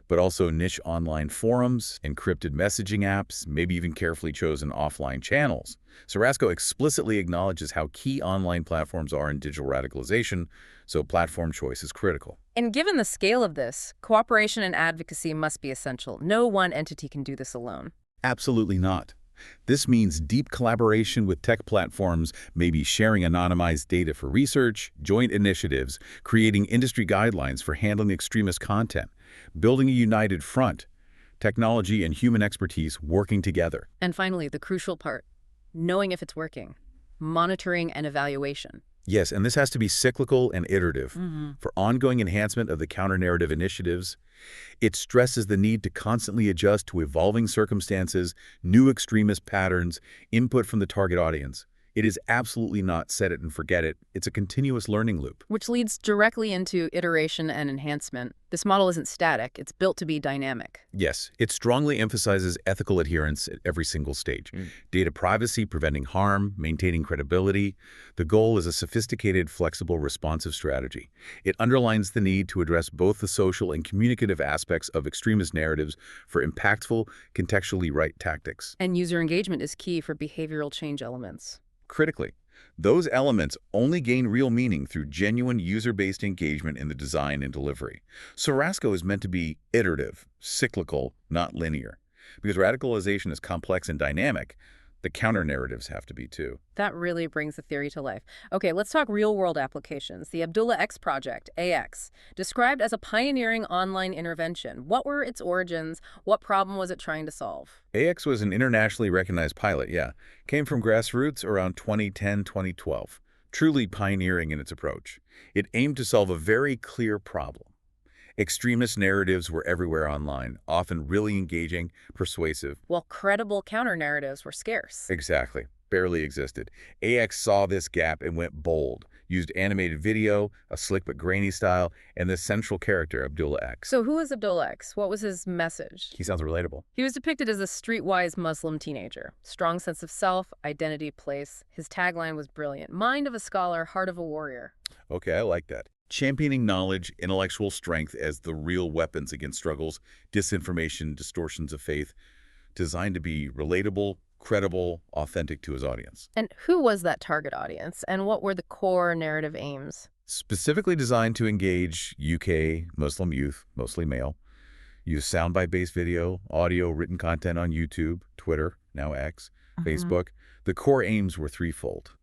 But also niche online forums, encrypted messaging apps, maybe even carefully chosen offline channels. SoRaSCo explicitly acknowledges how key online platforms are in digital radicalization, so platform choice is critical. And given the scale of this, cooperation and advocacy must be essential. No one entity can do this alone. Absolutely not. This means deep collaboration with tech platforms, maybe sharing anonymized data for research, joint initiatives, creating industry guidelines for handling extremist content, building a united front, technology and human expertise working together. And finally, the crucial part, knowing if it's working, monitoring and evaluation. Yes, and this has to be cyclical and iterative. For ongoing enhancement of the counter-narrative initiatives, it stresses the need to constantly adjust to evolving circumstances, new extremist patterns, input from the target audience. It is absolutely not set it and forget it. It's a continuous learning loop. Which leads directly into iteration and enhancement. This model isn't static. It's built to be dynamic. Yes, it strongly emphasizes ethical adherence at every single stage. Data privacy, preventing harm, maintaining credibility. The goal is a sophisticated, flexible, responsive strategy. It underlines the need to address both the social and communicative aspects of extremist narratives for impactful, contextually right tactics. And user engagement is key for behavioral change elements. Critically, those elements only gain real meaning through genuine user-based engagement in the design and delivery. SoRaSCo is meant to be iterative, cyclical, not linear. Because radicalization is complex and dynamic, the counter-narratives have to be too. That really brings the theory to life. Okay, let's talk real-world applications. The Abdullah-X project, AX, described as a pioneering online intervention. What were its origins? What problem was it trying to solve? AX was an internationally recognized pilot, yeah. Came from grassroots around 2010, 2012. Truly pioneering in its approach. It aimed to solve a very clear problem. Extremist narratives were everywhere online, often really engaging, persuasive. While credible counter-narratives were scarce. Exactly. Barely existed. AX saw this gap and went bold, used animated video, a slick but grainy style, and the central character, Abdullah-X. So who was Abdullah-X? What was his message? He sounds relatable. He was depicted as a streetwise Muslim teenager. Strong sense of self, identity, place. His tagline was brilliant. Mind of a scholar, heart of a warrior. Okay, I like that. Championing knowledge, intellectual strength as the real weapons against struggles, disinformation, distortions of faith, designed to be relatable, credible, authentic to his audience. And who was that target audience, and what were the core narrative aims? Specifically designed to engage UK Muslim youth, mostly male, use soundbite-based video, audio, written content on YouTube, Twitter, now X, Facebook. The core aims were threefold.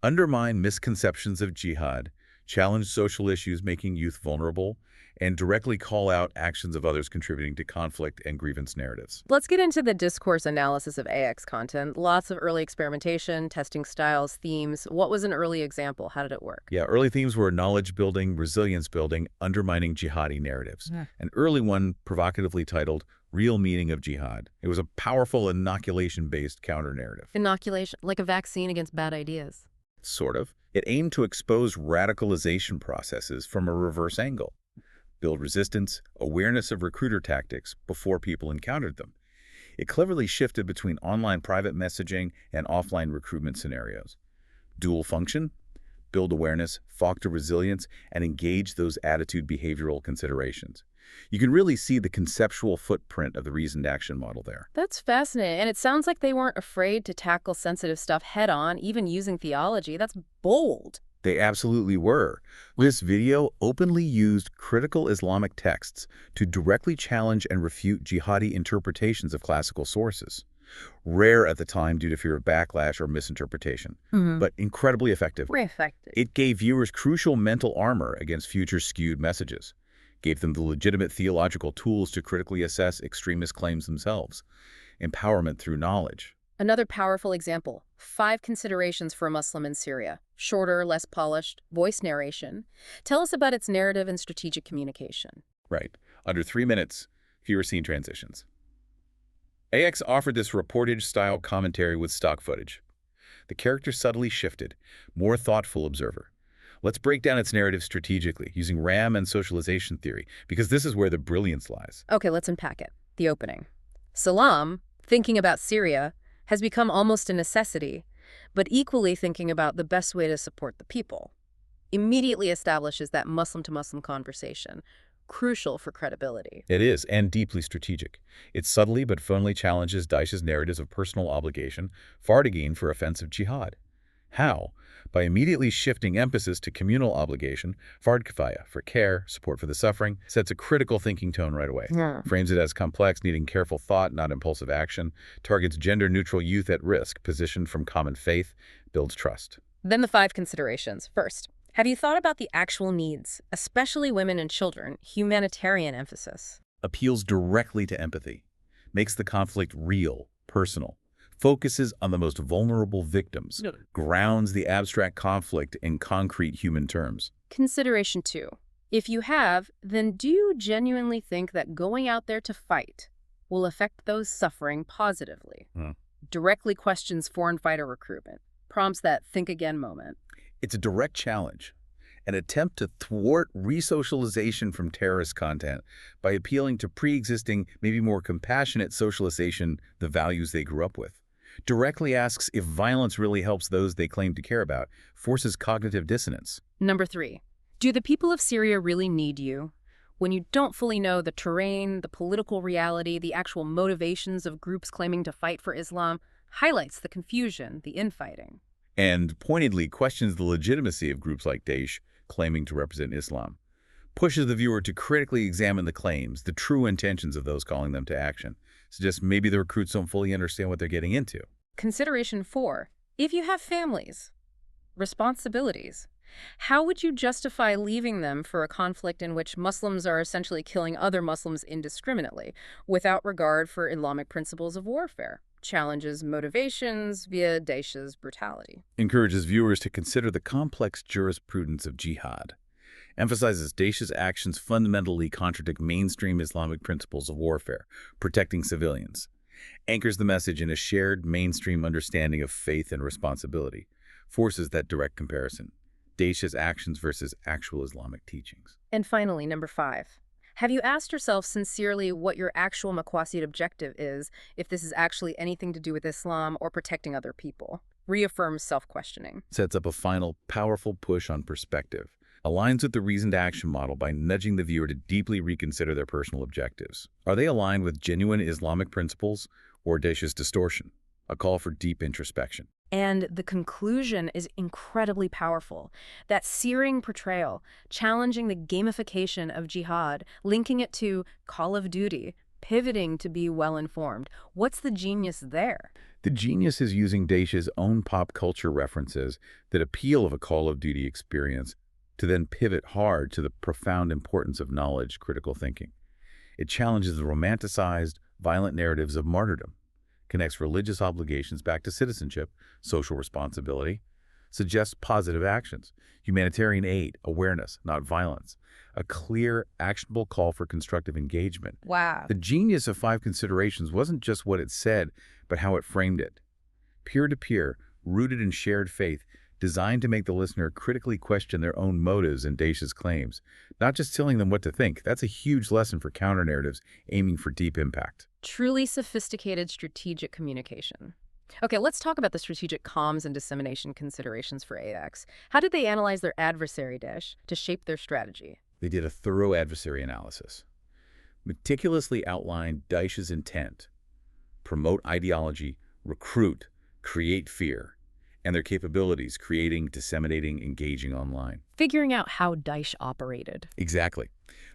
Undermine misconceptions of jihad, challenge social issues making youth vulnerable, and directly call out actions of others contributing to conflict and grievance narratives. Let's get into the discourse analysis of AX content. Lots of early experimentation, testing styles, themes. What was an early example? How did it work? Yeah, early themes were knowledge building, resilience building, undermining jihadi narratives. An early one provocatively titled Real Meaning of Jihad. It was a powerful inoculation-based counter-narrative. Inoculation, like a vaccine against bad ideas. Sort of. It aimed to expose radicalization processes from a reverse angle, build resistance, awareness of recruiter tactics before people encountered them. It cleverly shifted between online private messaging and offline recruitment scenarios. Dual function, build awareness, foster resilience, and engage those attitude behavioral considerations. You can really see the conceptual footprint of the reasoned action model there. That's fascinating. And it sounds like they weren't afraid to tackle sensitive stuff head-on, even using theology. That's bold. They absolutely were. This video openly used critical Islamic texts to directly challenge and refute jihadi interpretations of classical sources. Rare at the time due to fear of backlash or misinterpretation, but incredibly effective. Very effective. It gave viewers crucial mental armor against future skewed messages, gave them the legitimate theological tools to critically assess extremist claims themselves. Empowerment through knowledge. Another powerful example, 5 considerations for a Muslim in Syria. Shorter, less polished, voice narration. Tell us about its narrative and strategic communication. Right. Under 3 minutes, fewer scene transitions. AX offered this reportage-style commentary with stock footage. The character subtly shifted, more thoughtful observer. Let's break down its narrative strategically, using RAM and socialization theory, because this is where the brilliance lies. Okay, let's unpack it. The opening. Salam, thinking about Syria, has become almost a necessity, but equally thinking about the best way to support the people. Immediately establishes that Muslim-to-Muslim conversation, crucial for credibility. It is, and deeply strategic. It subtly but firmly challenges Daesh's narratives of personal obligation, far to gain for offensive jihad. How? By immediately shifting emphasis to communal obligation, fard kifaya, for care, support for the suffering, sets a critical thinking tone right away. Frames it as complex, needing careful thought, not impulsive action, targets gender-neutral youth at risk, positioned from common faith, builds trust. Then the 5 considerations. First, have you thought about the actual needs, especially women and children, humanitarian emphasis? Appeals directly to empathy, makes the conflict real, personal, focuses on the most vulnerable victims, grounds the abstract conflict in concrete human terms. Consideration 2. If you have, then do you genuinely think that going out there to fight will affect those suffering positively? Directly questions foreign fighter recruitment, prompts that think again moment. It's a direct challenge, an attempt to thwart resocialization from terrorist content by appealing to pre-existing, maybe more compassionate socialization, the values they grew up with. Directly asks if violence really helps those they claim to care about, forces cognitive dissonance. Number 3. Do the people of Syria really need you? When you don't fully know the terrain, the political reality, the actual motivations of groups claiming to fight for Islam, highlights the confusion, the infighting. And pointedly questions the legitimacy of groups like Daesh claiming to represent Islam. Pushes the viewer to critically examine the claims, the true intentions of those calling them to action. Suggests maybe the recruits don't fully understand what they're getting into. Consideration 4. If you have families, responsibilities, how would you justify leaving them for a conflict in which Muslims are essentially killing other Muslims indiscriminately, without regard for Islamic principles of warfare? Challenges motivations via Daesh's brutality. Encourages viewers to consider the complex jurisprudence of jihad. Emphasizes Daesh's actions fundamentally contradict mainstream Islamic principles of warfare, protecting civilians. Anchors the message in a shared mainstream understanding of faith and responsibility. Forces that direct comparison. Daesh's actions versus actual Islamic teachings. And finally, number 5. Have you asked yourself sincerely what your actual Maqasid objective is, if this is actually anything to do with Islam or protecting other people? Reaffirms self-questioning. Sets up a final, powerful push on perspective. Aligns with the reasoned action model by nudging the viewer to deeply reconsider their personal objectives. Are they aligned with genuine Islamic principles or Daesh's distortion? A call for deep introspection. And the conclusion is incredibly powerful. That searing portrayal, challenging the gamification of jihad, linking it to Call of Duty, pivoting to be well-informed. What's the genius there? The genius is using Daesh's own pop culture references that appeal of a Call of Duty experience to then pivot hard to the profound importance of knowledge, critical thinking. It challenges the romanticized, violent narratives of martyrdom, connects religious obligations back to citizenship, social responsibility, suggests positive actions, humanitarian aid, awareness, not violence, a clear, actionable call for constructive engagement. Wow. The genius of 5 considerations wasn't just what it said, but how it framed it. Peer-to-peer, rooted in shared faith, designed to make the listener critically question their own motives and Daesh's claims, not just telling them what to think. That's a huge lesson for counter-narratives aiming for deep impact. Truly sophisticated strategic communication. Okay, let's talk about the strategic comms and dissemination considerations for AX. How did they analyze their adversary, Daesh, to shape their strategy? They did a thorough adversary analysis, meticulously outlined Daesh's intent, promote ideology, recruit, create fear, and their capabilities, creating, disseminating, engaging online. Figuring out how Daesh operated. Exactly.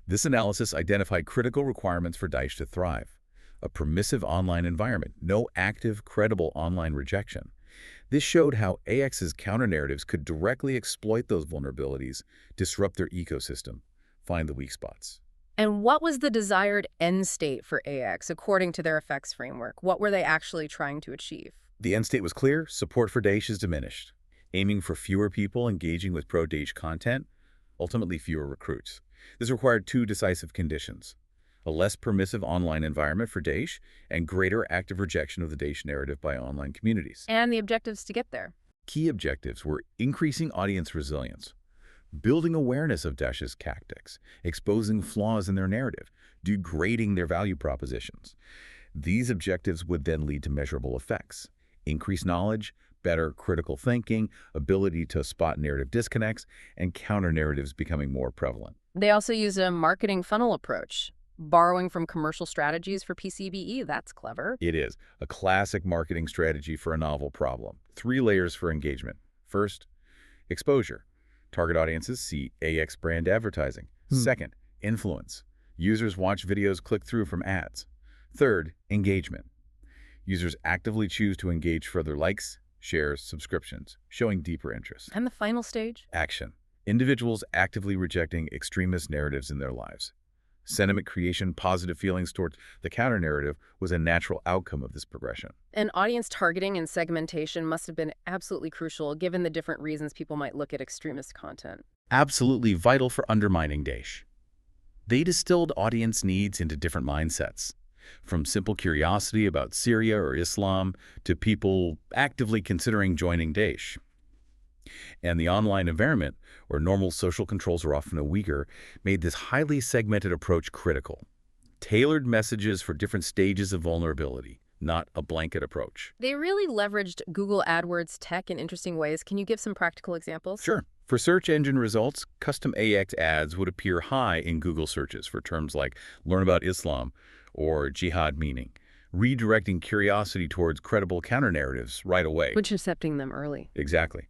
This analysis identified critical requirements for Daesh to thrive. A permissive online environment, no active, credible online rejection. This showed how AX's counter-narratives could directly exploit those vulnerabilities, disrupt their ecosystem, find the weak spots. And what was the desired end state for AX according to their effects framework? What were they actually trying to achieve? The end state was clear. Support for Daesh is diminished. Aiming for fewer people engaging with pro-Daesh content, ultimately fewer recruits. This required 2 decisive conditions: a less permissive online environment for Daesh and greater active rejection of the Daesh narrative by online communities. And the objectives to get there. Key objectives were increasing audience resilience, building awareness of Daesh's tactics, exposing flaws in their narrative, degrading their value propositions. These objectives would then lead to measurable effects: increased knowledge, better critical thinking, ability to spot narrative disconnects, and counter-narratives becoming more prevalent. They also use a marketing funnel approach, borrowing from commercial strategies for PCBE. That's clever. It is a classic marketing strategy for a novel problem. 3 layers for engagement. First, exposure. Target audiences see AX brand advertising. Second, influence. Users watch videos, click through from ads. Third, engagement. Users actively choose to engage further likes, shares, subscriptions, showing deeper interest. And the final stage? Action. Individuals actively rejecting extremist narratives in their lives. Sentiment creation, positive feelings towards the counter-narrative was a natural outcome of this progression. And audience targeting and segmentation must have been absolutely crucial, given the different reasons people might look at extremist content. Absolutely vital for undermining Daesh. They distilled audience needs into different mindsets, from simple curiosity about Syria or Islam to people actively considering joining Daesh. And the online environment, where normal social controls are often weaker, made this highly segmented approach critical. Tailored messages for different stages of vulnerability, not a blanket approach. They really leveraged Google AdWords tech in interesting ways. Can you give some practical examples? Sure. For search engine results, custom AX ads would appear high in Google searches for terms like learn about Islam or jihad meaning, redirecting curiosity towards credible counter-narratives right away. Intercepting them early. Exactly.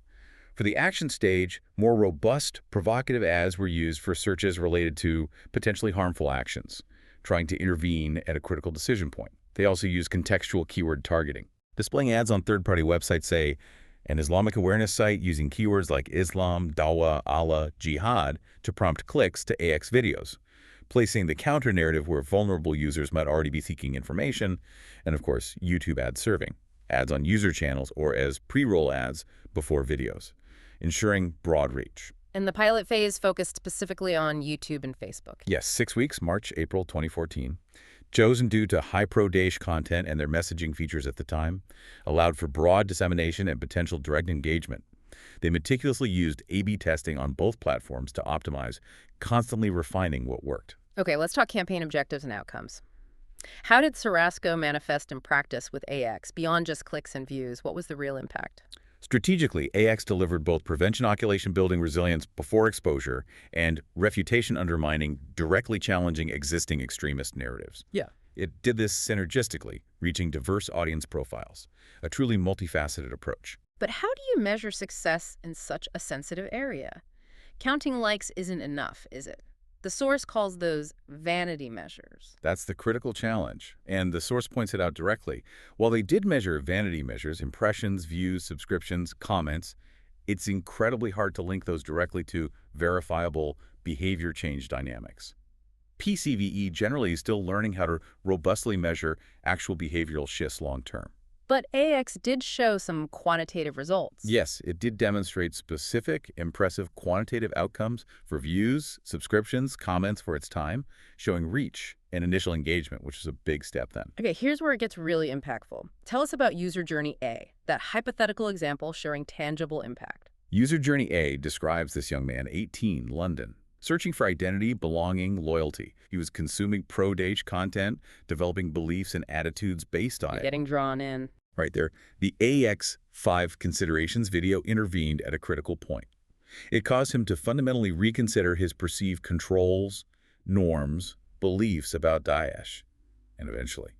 For the action stage, more robust, provocative ads were used for searches related to potentially harmful actions, trying to intervene at a critical decision point. They also use contextual keyword targeting, displaying ads on third-party websites, say, an Islamic awareness site using keywords like Islam, Dawah, Allah, Jihad to prompt clicks to AX videos, placing the counter-narrative where vulnerable users might already be seeking information, and of course, YouTube ad serving, ads on user channels or as pre-roll ads before videos, ensuring broad reach. And the pilot phase focused specifically on YouTube and Facebook. Yes, 6 weeks, March, April 2014. Chosen due to high pro-Daesh content and their messaging features at the time, allowed for broad dissemination and potential direct engagement. They meticulously used A/B testing on both platforms to optimize, constantly refining what worked. Okay, let's talk campaign objectives and outcomes. How did SoRaSCo manifest in practice with AX beyond just clicks and views? What was the real impact? Strategically, AX delivered both prevention inoculation building resilience before exposure and refutation undermining, directly challenging existing extremist narratives. Yeah. It did this synergistically, reaching diverse audience profiles, a truly multifaceted approach. But how do you measure success in such a sensitive area? Counting likes isn't enough, is it? The source calls those vanity measures. That's the critical challenge, and the source points it out directly. While they did measure vanity measures, impressions, views, subscriptions, comments, it's incredibly hard to link those directly to verifiable behavior change dynamics. PCVE generally is still learning how to robustly measure actual behavioral shifts long-term. But AX did show some quantitative results. Yes, it did demonstrate specific, impressive quantitative outcomes for views, subscriptions, comments for its time, showing reach and initial engagement, which is a big step then. Okay, here's where it gets really impactful. Tell us about User Journey A, that hypothetical example showing tangible impact. User Journey A describes this young man, 18, London, searching for identity, belonging, loyalty. He was consuming pro-Daesh content, developing beliefs and attitudes based on it. Getting drawn in. Right there, the AX5 considerations video intervened at a critical point. It caused him to fundamentally reconsider his perceived controls, norms, beliefs about Daesh. And eventually,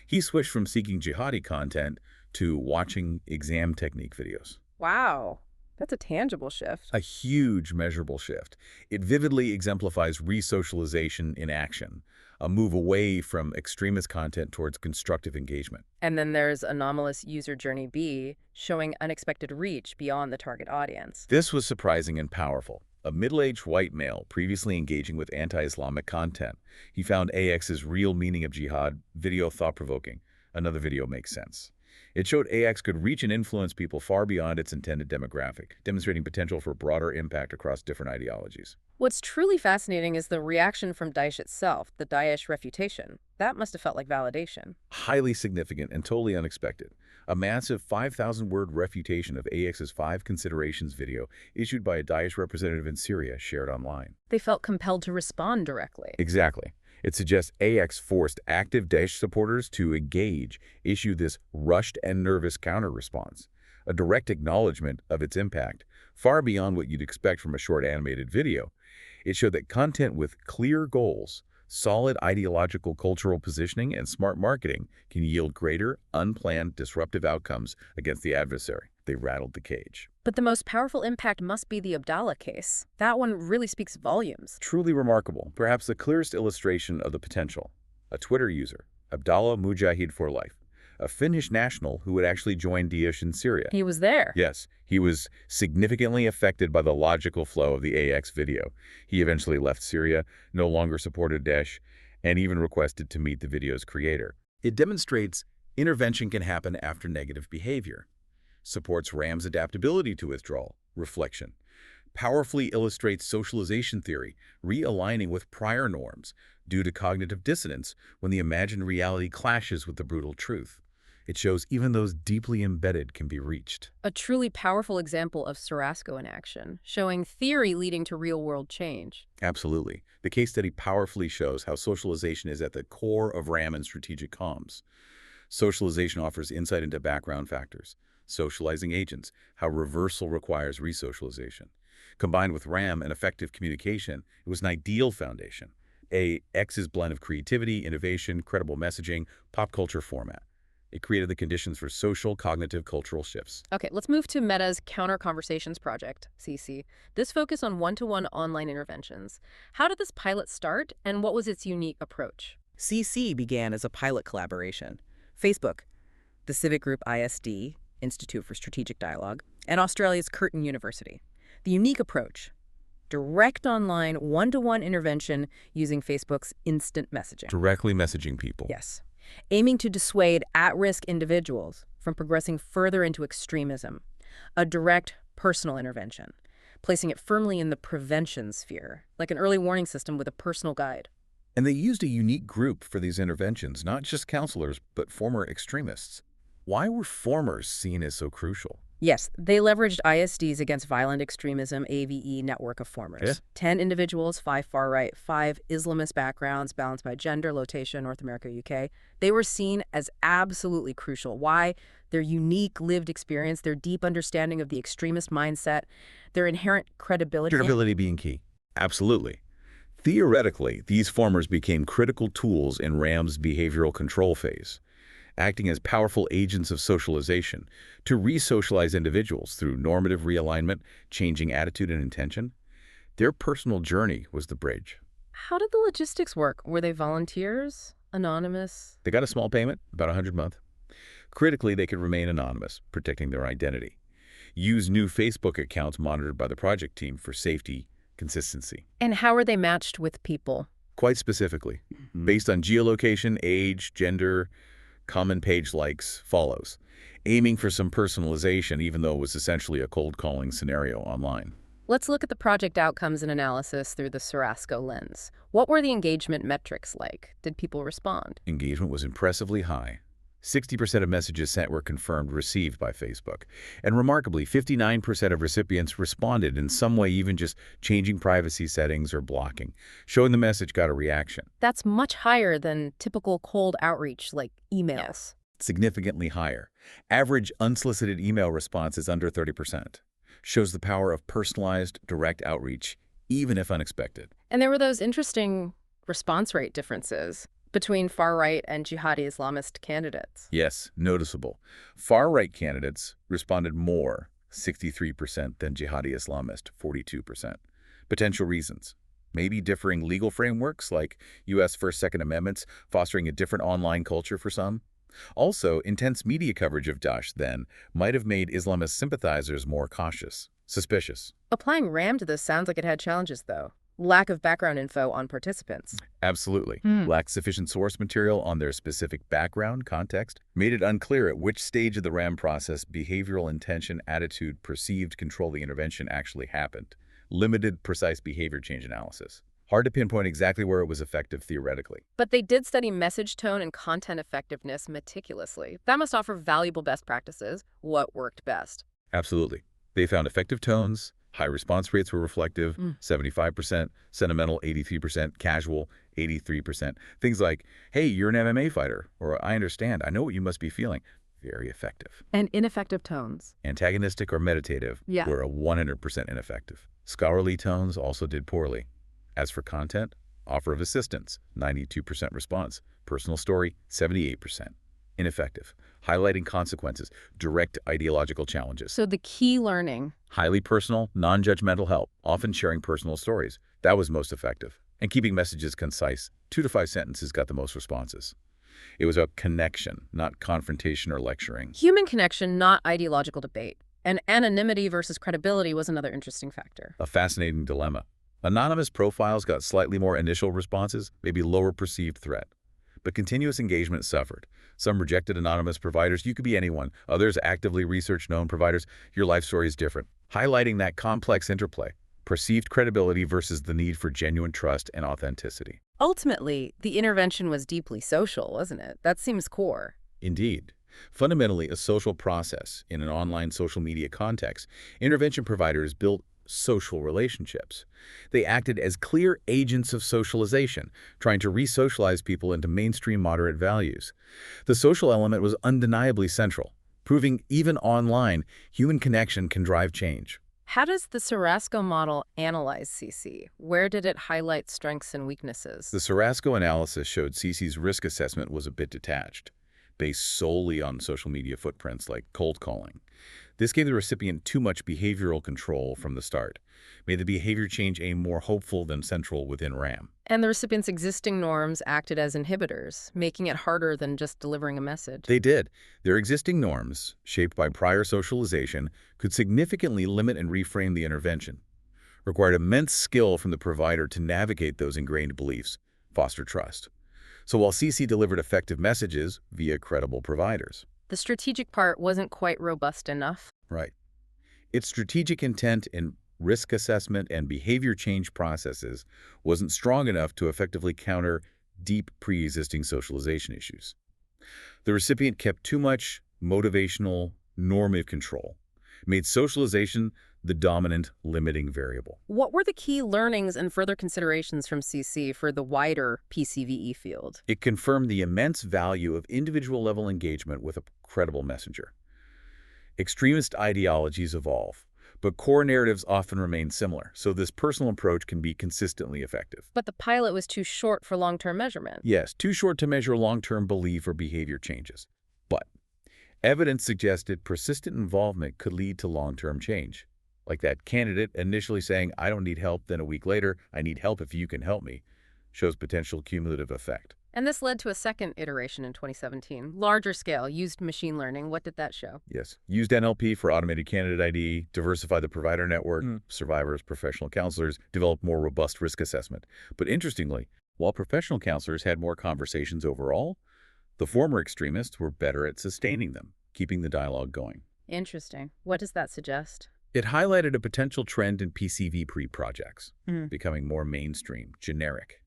he switched from seeking jihadi content to watching exam technique videos. Wow. That's a tangible shift. A huge measurable shift. It vividly exemplifies resocialization in action, a move away from extremist content towards constructive engagement. And then there's anomalous User Journey B, showing unexpected reach beyond the target audience. This was surprising and powerful. A middle-aged white male previously engaging with anti-Islamic content. He found AX's real meaning of jihad video thought-provoking. Another video makes sense. It showed AX could reach and influence people far beyond its intended demographic, demonstrating potential for broader impact across different ideologies. What's truly fascinating is the reaction from Daesh itself, the Daesh refutation. That must have felt like validation. Highly significant and totally unexpected. A massive 5,000-word refutation of AX's 5 considerations video issued by a Daesh representative in Syria shared online. They felt compelled to respond directly. Exactly. It suggests AX forced active Daesh supporters to engage, issue this rushed and nervous counter-response, a direct acknowledgement of its impact, far beyond what you'd expect from a short animated video. It showed that content with clear goals, solid ideological cultural positioning, and smart marketing can yield greater, unplanned, disruptive outcomes against the adversary. They rattled the cage. But the most powerful impact must be the Abdullah case. That one really speaks volumes. Truly remarkable, perhaps the clearest illustration of the potential. A Twitter user, Abdullah Mujahid for Life, a Finnish national who had actually joined Daesh in Syria. He was there. Yes, he was significantly affected by the logical flow of the AX video. He eventually left Syria, no longer supported Daesh, and even requested to meet the video's creator. It demonstrates intervention can happen after negative behavior, supports RAM's adaptability to withdrawal, reflection, powerfully illustrates socialization theory, realigning with prior norms due to cognitive dissonance when the imagined reality clashes with the brutal truth. It shows even those deeply embedded can be reached. A truly powerful example of SoRaSCo in action, showing theory leading to real-world change. Absolutely. The case study powerfully shows how socialization is at the core of RAM and strategic comms. Socialization offers insight into background factors, socializing agents, how reversal requires resocialization. Combined with RAM and effective communication, it was an ideal foundation. X's blend of creativity, innovation, credible messaging, pop culture format. It created the conditions for social, cognitive, cultural shifts. Okay, let's move to Meta's Counter-Conversations project, CC. This focus on one-to-one online interventions. How did this pilot start, and what was its unique approach? CC began as a pilot collaboration. Facebook, the civic group ISD, Institute for Strategic Dialogue, and Australia's Curtin University. The unique approach: direct online one-to-one intervention using Facebook's instant messaging. Directly messaging people. Yes. Aiming to dissuade at-risk individuals from progressing further into extremism. A direct personal intervention, placing it firmly in the prevention sphere, like an early warning system with a personal guide. And they used a unique group for these interventions, not just counselors, but former extremists. Why were formers seen as so crucial? Yes, they leveraged ISD's Against Violent Extremism, AVE, network of formers. Yeah. 10 individuals, 5 far-right, 5 Islamist backgrounds, balanced by gender, location, North America, UK. They were seen as absolutely crucial. Why? Their unique lived experience, their deep understanding of the extremist mindset, their inherent credibility. Credibility being key. Absolutely. Theoretically, these formers became critical tools in RAM's behavioral control phase, acting as powerful agents of socialization to re-socialize individuals through normative realignment, changing attitude and intention. Their personal journey was the bridge. How did the logistics work? Were they volunteers? Anonymous? They got a small payment, about $100 a month. Critically, they could remain anonymous, protecting their identity. Use new Facebook accounts monitored by the project team for safety, consistency. And how are they matched with people? Quite specifically, based on geolocation, age, gender, common page likes, follows, aiming for some personalization even though it was essentially a cold calling scenario online. Let's look at the project outcomes and analysis through the SoRaSCo lens. What were the engagement metrics like? Did people respond? Engagement was impressively high. 60% of messages sent were confirmed received by Facebook. And remarkably, 59% of recipients responded in some way, even just changing privacy settings or blocking, showing the message got a reaction. That's much higher than typical cold outreach like emails. Significantly higher. Average unsolicited email response is under 30%. Shows the power of personalized, direct outreach, even if unexpected. And there were those interesting response rate differences between far-right and jihadi Islamist candidates. Yes, noticeable. Far-right candidates responded more, 63%, than jihadi Islamist, 42%. Potential reasons: maybe differing legal frameworks like U.S. First, Second Amendments, fostering a different online culture for some. Also, intense media coverage of Daesh then might have made Islamist sympathizers more cautious, suspicious. Applying RAM to this sounds like it had challenges, though. Lack of background info on participants. Absolutely. Lacked sufficient source material on their specific background, context, made it unclear at which stage of the RAM process behavioral intention, attitude, perceived controlling intervention actually happened. Limited precise behavior change analysis. Hard to pinpoint exactly where it was effective theoretically. But they did study message tone and content effectiveness meticulously. That must offer valuable best practices. What worked best? Absolutely. They found effective tones. High response rates were reflective, 75%, sentimental 83%, casual 83%. Things like, hey, you're an MMA fighter, or I understand, I know what you must be feeling. Very effective. And ineffective tones. Antagonistic or meditative were a 100% ineffective. Scholarly tones also did poorly. As for content, offer of assistance, 92% response. Personal story, 78%. Ineffective. Highlighting consequences, direct ideological challenges. So the key learning. Highly personal, non-judgmental help, often sharing personal stories. That was most effective. And keeping messages concise, 2 to 5 sentences got the most responses. It was about connection, not confrontation or lecturing. Human connection, not ideological debate. And anonymity versus credibility was another interesting factor. A fascinating dilemma. Anonymous profiles got slightly more initial responses, maybe lower perceived threat. But continuous engagement suffered. Some rejected anonymous providers. You could be anyone. Others actively researched known providers. Your life story is different. Highlighting that complex interplay. Perceived credibility versus the need for genuine trust and authenticity. Ultimately, the intervention was deeply social, wasn't it? That seems core. Indeed. Fundamentally a social process in an online social media context, intervention providers built social relationships. They acted as clear agents of socialization, trying to re-socialize people into mainstream moderate values. The social element was undeniably central, proving even online, human connection can drive change. How does the SoRaSCo model analyze CC? Where did it highlight strengths and weaknesses? The SoRaSCo analysis showed CC's risk assessment was a bit detached, based solely on social media footprints like cold calling. This gave the recipient too much behavioral control from the start, made the behavior change aim more hopeful than central within RAM. And the recipient's existing norms acted as inhibitors, making it harder than just delivering a message. They did. Their existing norms, shaped by prior socialization, could significantly limit and reframe the intervention. Required immense skill from the provider to navigate those ingrained beliefs, foster trust. So while CC delivered effective messages via credible providers. The strategic part wasn't quite robust enough. Right. Its strategic intent in risk assessment and behavior change processes wasn't strong enough to effectively counter deep pre-existing socialization issues. The recipient kept too much motivational, normative control, made socialization the dominant limiting variable. What were the key learnings and further considerations from CC for the wider PCVE field? It confirmed the immense value of individual-level engagement with a credible messenger. Extremist ideologies evolve, but core narratives often remain similar, so this personal approach can be consistently effective. But the pilot was too short for long-term measurement. Yes, too short to measure long-term belief or behavior changes. But evidence suggested persistent involvement could lead to long-term change. Like that candidate initially saying, "I don't need help," then a week later, "I need help if you can help me," shows potential cumulative effect. And this led to a second iteration in 2017. Larger scale, used machine learning. What did that show? Yes. Used NLP for automated candidate ID, diversify the provider network, survivors, professional counselors, develop more robust risk assessment. But interestingly, while professional counselors had more conversations overall, the former extremists were better at sustaining them, keeping the dialogue going. Interesting. What does that suggest? It highlighted a potential trend in PCV pre-projects, becoming more mainstream, generic,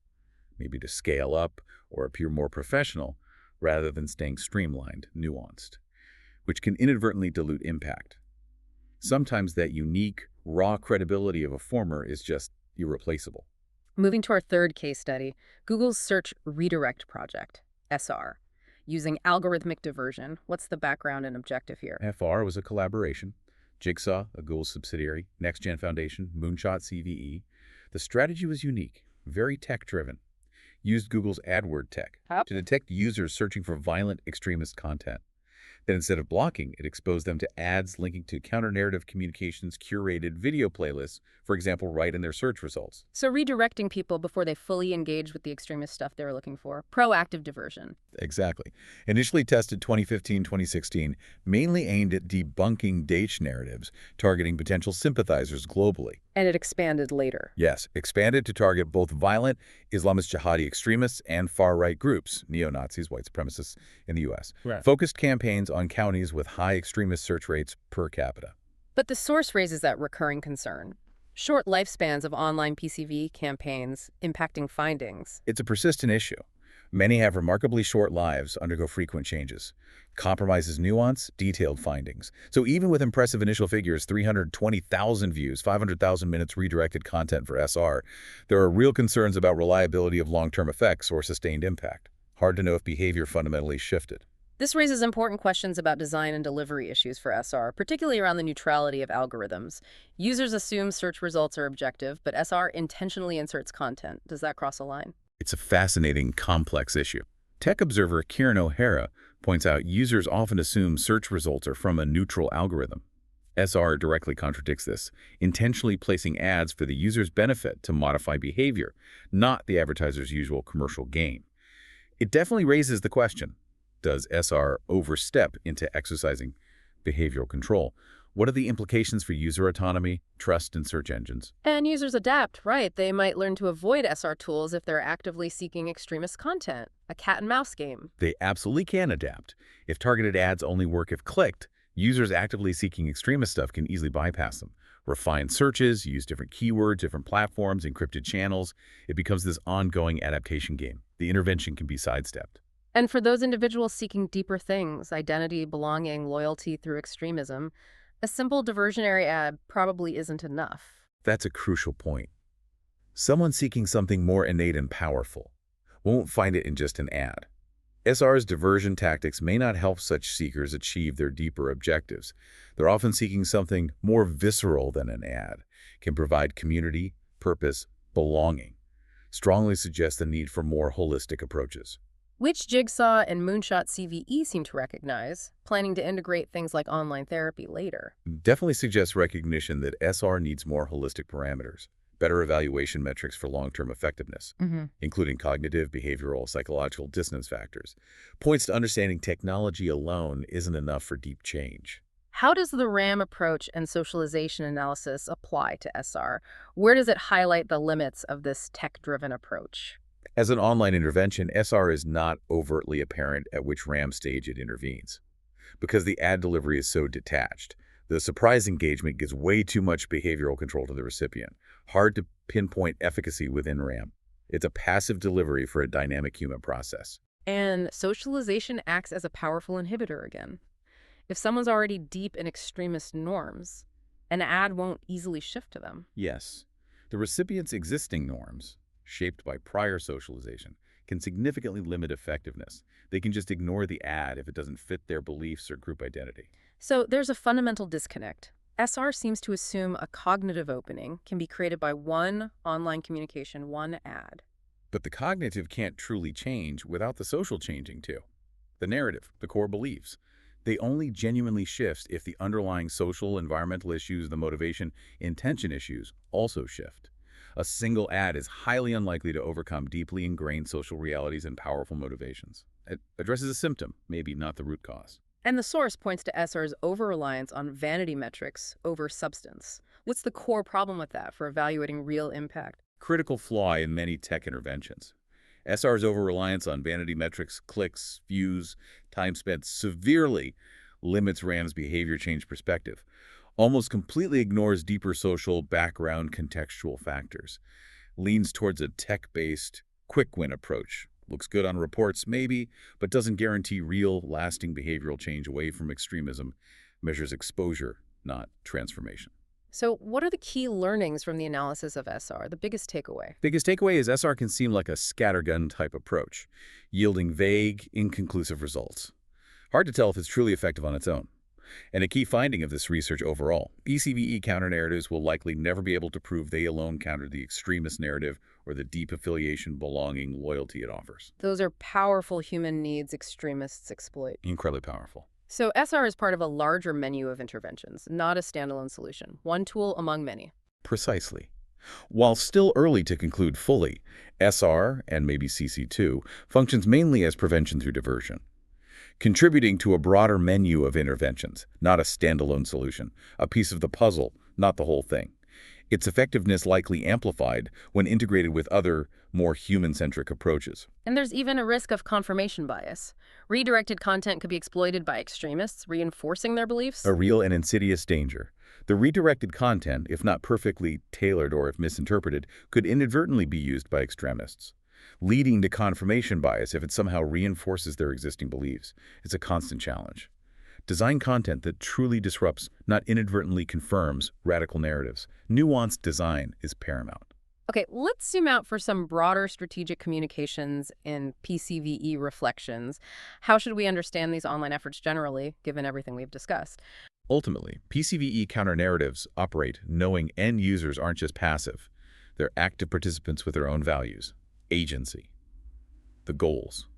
maybe to scale up or appear more professional rather than staying streamlined, nuanced, which can inadvertently dilute impact. Sometimes that unique, raw credibility of a former is just irreplaceable. Moving to our third case study, Google's Search Redirect Project, SR. Using algorithmic diversion, what's the background and objective here? FR was a collaboration. Jigsaw, a Google subsidiary, NextGen Foundation, Moonshot CVE. The strategy was unique, very tech-driven. Used Google's AdWord tech to detect users searching for violent extremist content. Then instead of blocking, it exposed them to ads linking to counter-narrative communications curated video playlists, for example, right in their search results. So redirecting people before they fully engage with the extremist stuff they were looking for. Proactive diversion. Exactly. Initially tested 2015-2016, mainly aimed at debunking Daesh narratives, targeting potential sympathizers globally. And it expanded later. Yes, expanded to target both violent Islamist jihadi extremists and far-right groups, neo-Nazis, white supremacists in the U.S. Right. Focused campaigns on counties with high extremist search rates per capita. But the source raises that recurring concern. Short lifespans of online PCV campaigns impacting findings. It's a persistent issue. Many have remarkably short lives, undergo frequent changes. Compromises nuance, detailed findings. So even with impressive initial figures, 320,000 views, 500,000 minutes redirected content for SR, there are real concerns about reliability of long-term effects or sustained impact. Hard to know if behavior fundamentally shifted. This raises important questions about design and delivery issues for SR, particularly around the neutrality of algorithms. Users assume search results are objective, but SR intentionally inserts content. Does that cross a line? It's a fascinating, complex issue. Tech observer Kieran O'Hara points out users often assume search results are from a neutral algorithm. SR directly contradicts this, intentionally placing ads for the user's benefit to modify behavior, not the advertiser's usual commercial gain. It definitely raises the question, does SR overstep into exercising behavioral control? What are the implications for user autonomy, trust in search engines? And users adapt, right? They might learn to avoid SR tools if they're actively seeking extremist content, a cat and mouse game. They absolutely can adapt. If targeted ads only work if clicked, users actively seeking extremist stuff can easily bypass them. Refine searches, use different keywords, different platforms, encrypted channels. It becomes this ongoing adaptation game. The intervention can be sidestepped. And for those individuals seeking deeper things, identity, belonging, loyalty through extremism, a simple diversionary ad probably isn't enough. That's a crucial point. Someone seeking something more innate and powerful won't find it in just an ad. SR's diversion tactics may not help such seekers achieve their deeper objectives. They're often seeking something more visceral than an ad, can provide community, purpose, belonging. Strongly suggests the need for more holistic approaches. Which Jigsaw and Moonshot CVE seem to recognize, planning to integrate things like online therapy later. Definitely suggests recognition that SR needs more holistic parameters, better evaluation metrics for long-term effectiveness, including cognitive, behavioral, psychological dissonance factors. Points to understanding technology alone isn't enough for deep change. How does the RAM approach and socialization analysis apply to SR? Where does it highlight the limits of this tech-driven approach? As an online intervention, SR is not overtly apparent at which RAM stage it intervenes. Because the ad delivery is so detached, the surprise engagement gives way too much behavioral control to the recipient. Hard to pinpoint efficacy within RAM. It's a passive delivery for a dynamic human process. And socialization acts as a powerful inhibitor again. If someone's already deep in extremist norms, an ad won't easily shift to them. Yes, the recipient's existing norms, shaped by prior socialization, can significantly limit effectiveness. They can just ignore the ad if it doesn't fit their beliefs or group identity. So there's a fundamental disconnect. SR seems to assume a cognitive opening can be created by one online communication, one ad. But the cognitive can't truly change without the social changing too. The narrative, the core beliefs, they only genuinely shift if the underlying social, environmental issues, the motivation, intention issues also shift. A single ad is highly unlikely to overcome deeply ingrained social realities and powerful motivations. It addresses a symptom, maybe not the root cause. And the source points to SR's over-reliance on vanity metrics over substance. What's the core problem with that for evaluating real impact? Critical flaw in many tech interventions. SR's over-reliance on vanity metrics, clicks, views, time spent severely limits RAM's behavior change perspective. Almost completely ignores deeper social background contextual factors. Leans towards a tech-based, quick-win approach. Looks good on reports, maybe, but doesn't guarantee real, lasting behavioral change away from extremism. Measures exposure, not transformation. So what are the key learnings from the analysis of SR, the biggest takeaway? Biggest takeaway is SR can seem like a scattergun type approach, yielding vague, inconclusive results. Hard to tell if it's truly effective on its own. And a key finding of this research overall, ECVE counter-narratives will likely never be able to prove they alone counter the extremist narrative or the deep affiliation, belonging, loyalty it offers. Those are powerful human needs extremists exploit. Incredibly powerful. So SR is part of a larger menu of interventions, not a standalone solution. One tool among many. Precisely. While still early to conclude fully, SR, and maybe CC2, functions mainly as prevention through diversion, contributing to a broader menu of interventions, not a standalone solution, a piece of the puzzle, not the whole thing. Its effectiveness likely amplified when integrated with other, more human-centric approaches. And there's even a risk of confirmation bias. Redirected content could be exploited by extremists, reinforcing their beliefs. A real and insidious danger. The redirected content, if not perfectly tailored or if misinterpreted, could inadvertently be used by extremists, leading to confirmation bias if it somehow reinforces their existing beliefs. It's a constant challenge. Design content that truly disrupts, not inadvertently confirms, radical narratives. Nuanced design is paramount. Okay, let's zoom out for some broader strategic communications and PCVE reflections. How should we understand these online efforts generally, given everything we've discussed? Ultimately, PCVE counter-narratives operate knowing end users aren't just passive. They're active participants with their own values. Agency. The goals.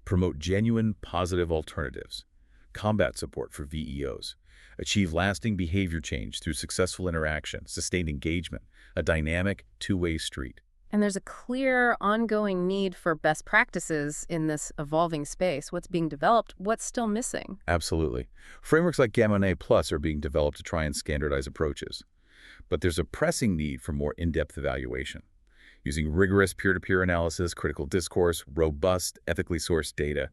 Promote genuine, positive alternatives. Combat support for VEOs. Achieve lasting behavior change through successful interaction, sustained engagement, a dynamic, two-way street. And there's a clear, ongoing need for best practices in this evolving space. What's being developed, what's still missing? Absolutely. Frameworks like Gamma Plus are being developed to try and standardize approaches. But there's a pressing need for more in-depth evaluation. Using rigorous peer-to-peer analysis, critical discourse, robust, ethically sourced data.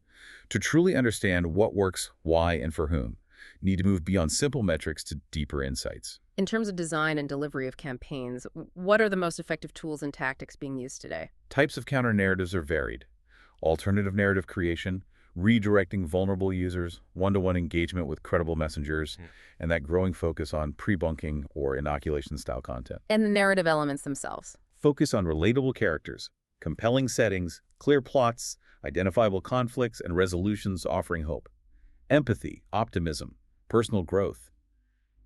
To truly understand what works, why, and for whom, need to move beyond simple metrics to deeper insights. In terms of design and delivery of campaigns, what are the most effective tools and tactics being used today? Types of counter-narratives are varied. Alternative narrative creation, redirecting vulnerable users, one-to-one engagement with credible messengers, and that growing focus on pre-bunking or inoculation-style content. And the narrative elements themselves. Focus on relatable characters, compelling settings, clear plots, identifiable conflicts, and resolutions offering hope. Empathy, optimism, personal growth.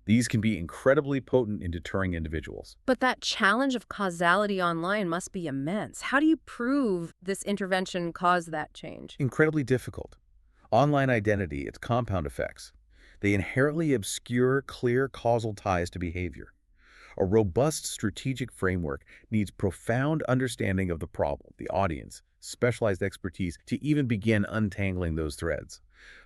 These can be incredibly potent in deterring individuals. But that challenge of causality online must be immense. How do you prove this intervention caused that change? Incredibly difficult. Online identity, its compound effects. They inherently obscure clear causal ties to behavior. A robust strategic framework needs profound understanding of the problem, the audience, specialized expertise to even begin untangling those threads.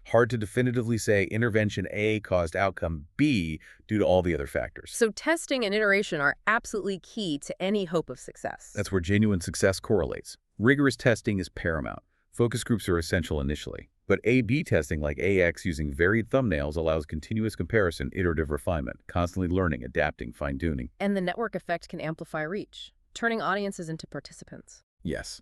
Hard to definitively say intervention A caused outcome B due to all the other factors. So testing and iteration are absolutely key to any hope of success. That's where genuine success correlates. Rigorous testing is paramount. Focus groups are essential initially. But A/B testing like AX using varied thumbnails allows continuous comparison, iterative refinement, constantly learning, adapting, fine-tuning. And the network effect can amplify reach, turning audiences into participants. Yes.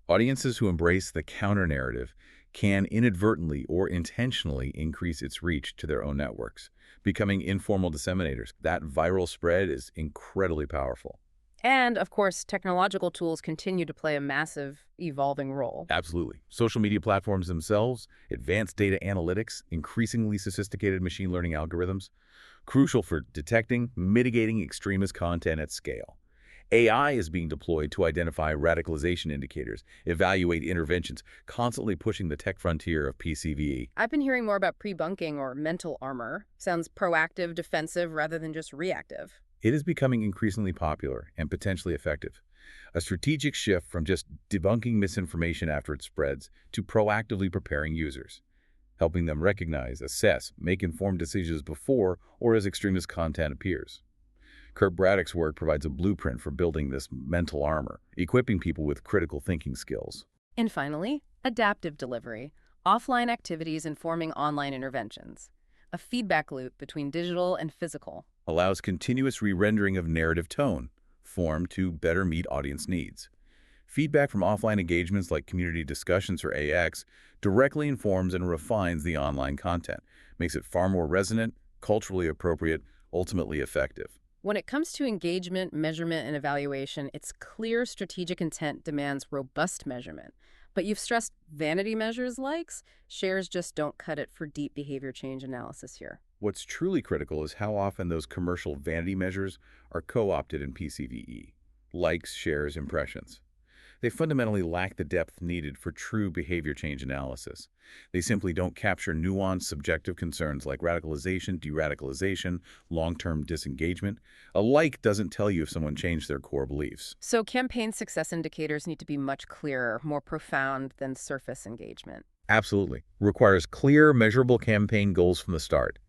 Audiences who embrace the counter-narrative can inadvertently or intentionally increase its reach to their own networks, becoming informal disseminators. That viral spread is incredibly powerful. And, of course, technological tools continue to play a massive, evolving role. Absolutely. Social media platforms themselves, advanced data analytics, increasingly sophisticated machine learning algorithms, crucial for detecting, mitigating extremist content at scale. AI is being deployed to identify radicalization indicators, evaluate interventions, constantly pushing the tech frontier of PCVE. I've been hearing more about pre-bunking or mental armor. Sounds proactive, defensive, rather than just reactive. It is becoming increasingly popular and potentially effective. A strategic shift from just debunking misinformation after it spreads to proactively preparing users, helping them recognize, assess, make informed decisions before or as extremist content appears. Kurt Braddock's work provides a blueprint for building this mental armor, equipping people with critical thinking skills. And finally, adaptive delivery, offline activities informing online interventions, a feedback loop between digital and physical. Allows continuous re-rendering of narrative tone, form to better meet audience needs. Feedback from offline engagements like community discussions or AX directly informs and refines the online content, makes it far more resonant, culturally appropriate, ultimately effective. When it comes to engagement, measurement, and evaluation, it's clear strategic intent demands robust measurement. But you've stressed vanity measures likes, shares just don't cut it for deep behavior change analysis here. What's truly critical is how often those commercial vanity measures are co-opted in PCVE. Likes, shares, impressions. They fundamentally lack the depth needed for true behavior change analysis. They simply don't capture nuanced subjective concerns like radicalization, deradicalization, long-term disengagement. A like doesn't tell you if someone changed their core beliefs. So campaign success indicators need to be much clearer, more profound than surface engagement. Absolutely. Requires clear, measurable campaign goals from the start.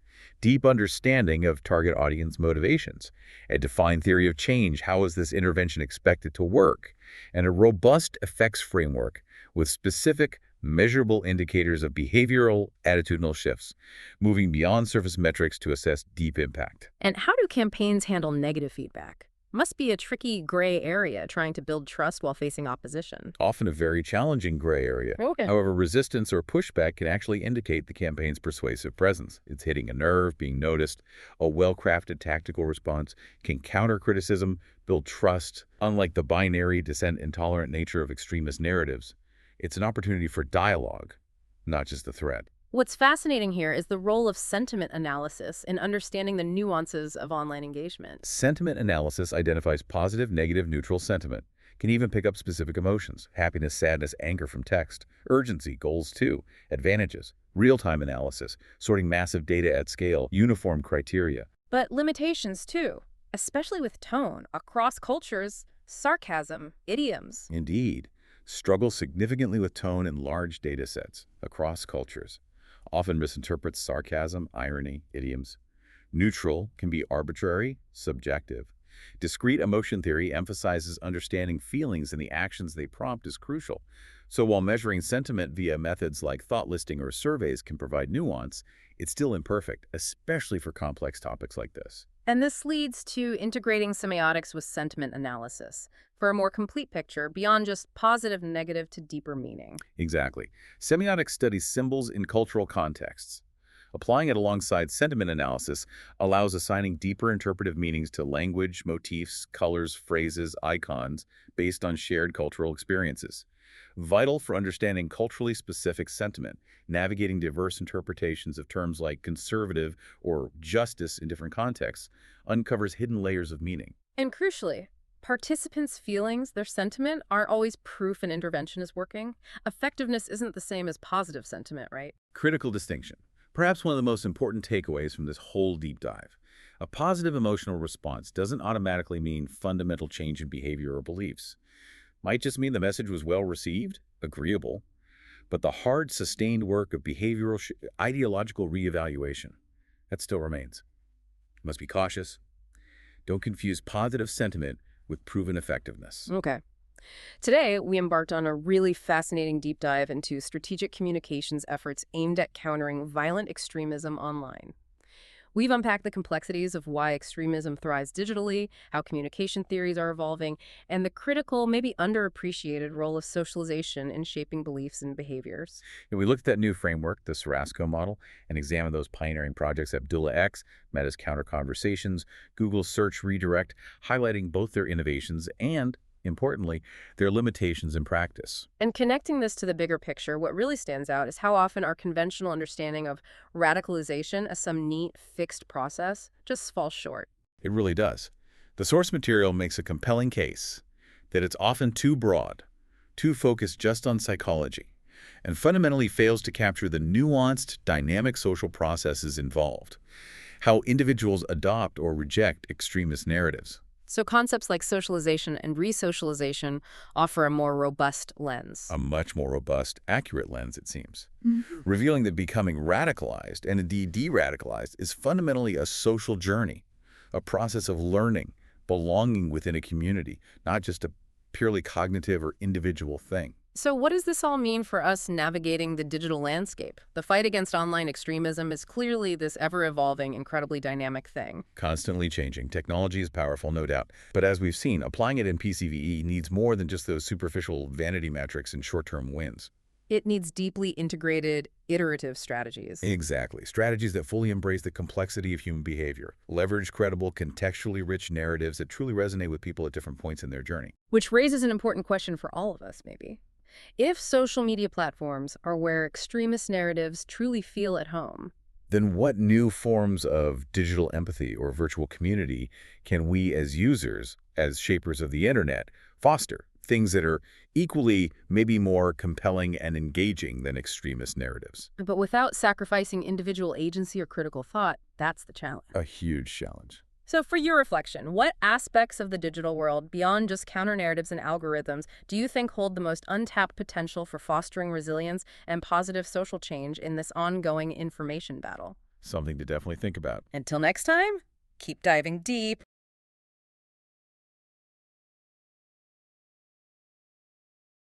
Deep understanding of target audience motivations, a defined theory of change, how is this intervention expected to work, and a robust effects framework with specific, measurable indicators of behavioral, attitudinal shifts, moving beyond surface metrics to assess deep impact. And how do campaigns handle negative feedback? Must be a tricky gray area trying to build trust while facing opposition. Often a very challenging gray area. Okay. However, resistance or pushback can actually indicate the campaign's persuasive presence. It's hitting a nerve, being noticed. A well-crafted tactical response can counter criticism, build trust. Unlike the binary, dissent-intolerant nature of extremist narratives, it's an opportunity for dialogue, not just a threat. What's fascinating here is the role of sentiment analysis in understanding the nuances of online engagement. Sentiment analysis identifies positive, negative, neutral sentiment. Can even pick up specific emotions, happiness, sadness, anger from text, urgency, goals too, advantages, real-time analysis, sorting massive data at scale, uniform criteria. But limitations too, especially with tone. Across cultures, sarcasm, idioms. Indeed, struggle significantly with tone in large data sets across cultures, often misinterprets sarcasm, irony, idioms. Neutral can be arbitrary, subjective. Discrete emotion theory emphasizes understanding feelings and the actions they prompt is crucial. So while measuring sentiment via methods like thought listing or surveys can provide nuance, it's still imperfect, especially for complex topics like this. And this leads to integrating semiotics with sentiment analysis for a more complete picture beyond just positive and negative to deeper meaning. Exactly. Semiotics studies symbols in cultural contexts. Applying it alongside sentiment analysis allows assigning deeper interpretive meanings to language, motifs, colors, phrases, icons based on shared cultural experiences. Vital for understanding culturally specific sentiment, navigating diverse interpretations of terms like conservative or justice in different contexts uncovers hidden layers of meaning. And crucially, participants' feelings, their sentiment, aren't always proof an intervention is working. Effectiveness isn't the same as positive sentiment, right? Critical distinction. Perhaps one of the most important takeaways from this whole deep dive. A positive emotional response doesn't automatically mean fundamental change in behavior or beliefs. Might just mean the message was well received, agreeable, but the hard, sustained work of behavioral, ideological reevaluation, that still remains. You must be cautious. Don't confuse positive sentiment with proven effectiveness. Okay. Today, we embarked on a really fascinating deep dive into strategic communications efforts aimed at countering violent extremism online. We've unpacked the complexities of why extremism thrives digitally, how communication theories are evolving, and the critical, maybe underappreciated role of socialization in shaping beliefs and behaviors. And we looked at that new framework, the SoRaSCo model, and examined those pioneering projects: Abdullah-X, Meta's counter-conversations, Google's search redirect, highlighting both their innovations and, importantly, their limitations in practice. And connecting this to the bigger picture, what really stands out is how often our conventional understanding of radicalization as some neat, fixed process just falls short. It really does. The source material makes a compelling case that it's often too broad, too focused just on psychology, and fundamentally fails to capture the nuanced, dynamic social processes involved, how individuals adopt or reject extremist narratives. So concepts like socialization and resocialization offer a more robust lens. A much more robust, accurate lens, it seems, revealing that becoming radicalized, and indeed de-radicalized, is fundamentally a social journey, a process of learning, belonging within a community, not just a purely cognitive or individual thing. So what does this all mean for us navigating the digital landscape? The fight against online extremism is clearly this ever-evolving, incredibly dynamic thing. Constantly changing. Technology is powerful, no doubt. But as we've seen, applying it in PCVE needs more than just those superficial vanity metrics and short-term wins. It needs deeply integrated, iterative strategies. Exactly. Strategies that fully embrace the complexity of human behavior, leverage credible, contextually rich narratives that truly resonate with people at different points in their journey. Which raises an important question for all of us, maybe. If social media platforms are where extremist narratives truly feel at home, then what new forms of digital empathy or virtual community can we as users, as shapers of the internet, foster? Things that are equally, maybe more compelling and engaging than extremist narratives. but without sacrificing individual agency or critical thought, that's the challenge. A huge challenge. So for your reflection, what aspects of the digital world, beyond just counter-narratives and algorithms, do you think hold the most untapped potential for fostering resilience and positive social change in this ongoing information battle? Something to definitely think about. Until next time, keep diving deep.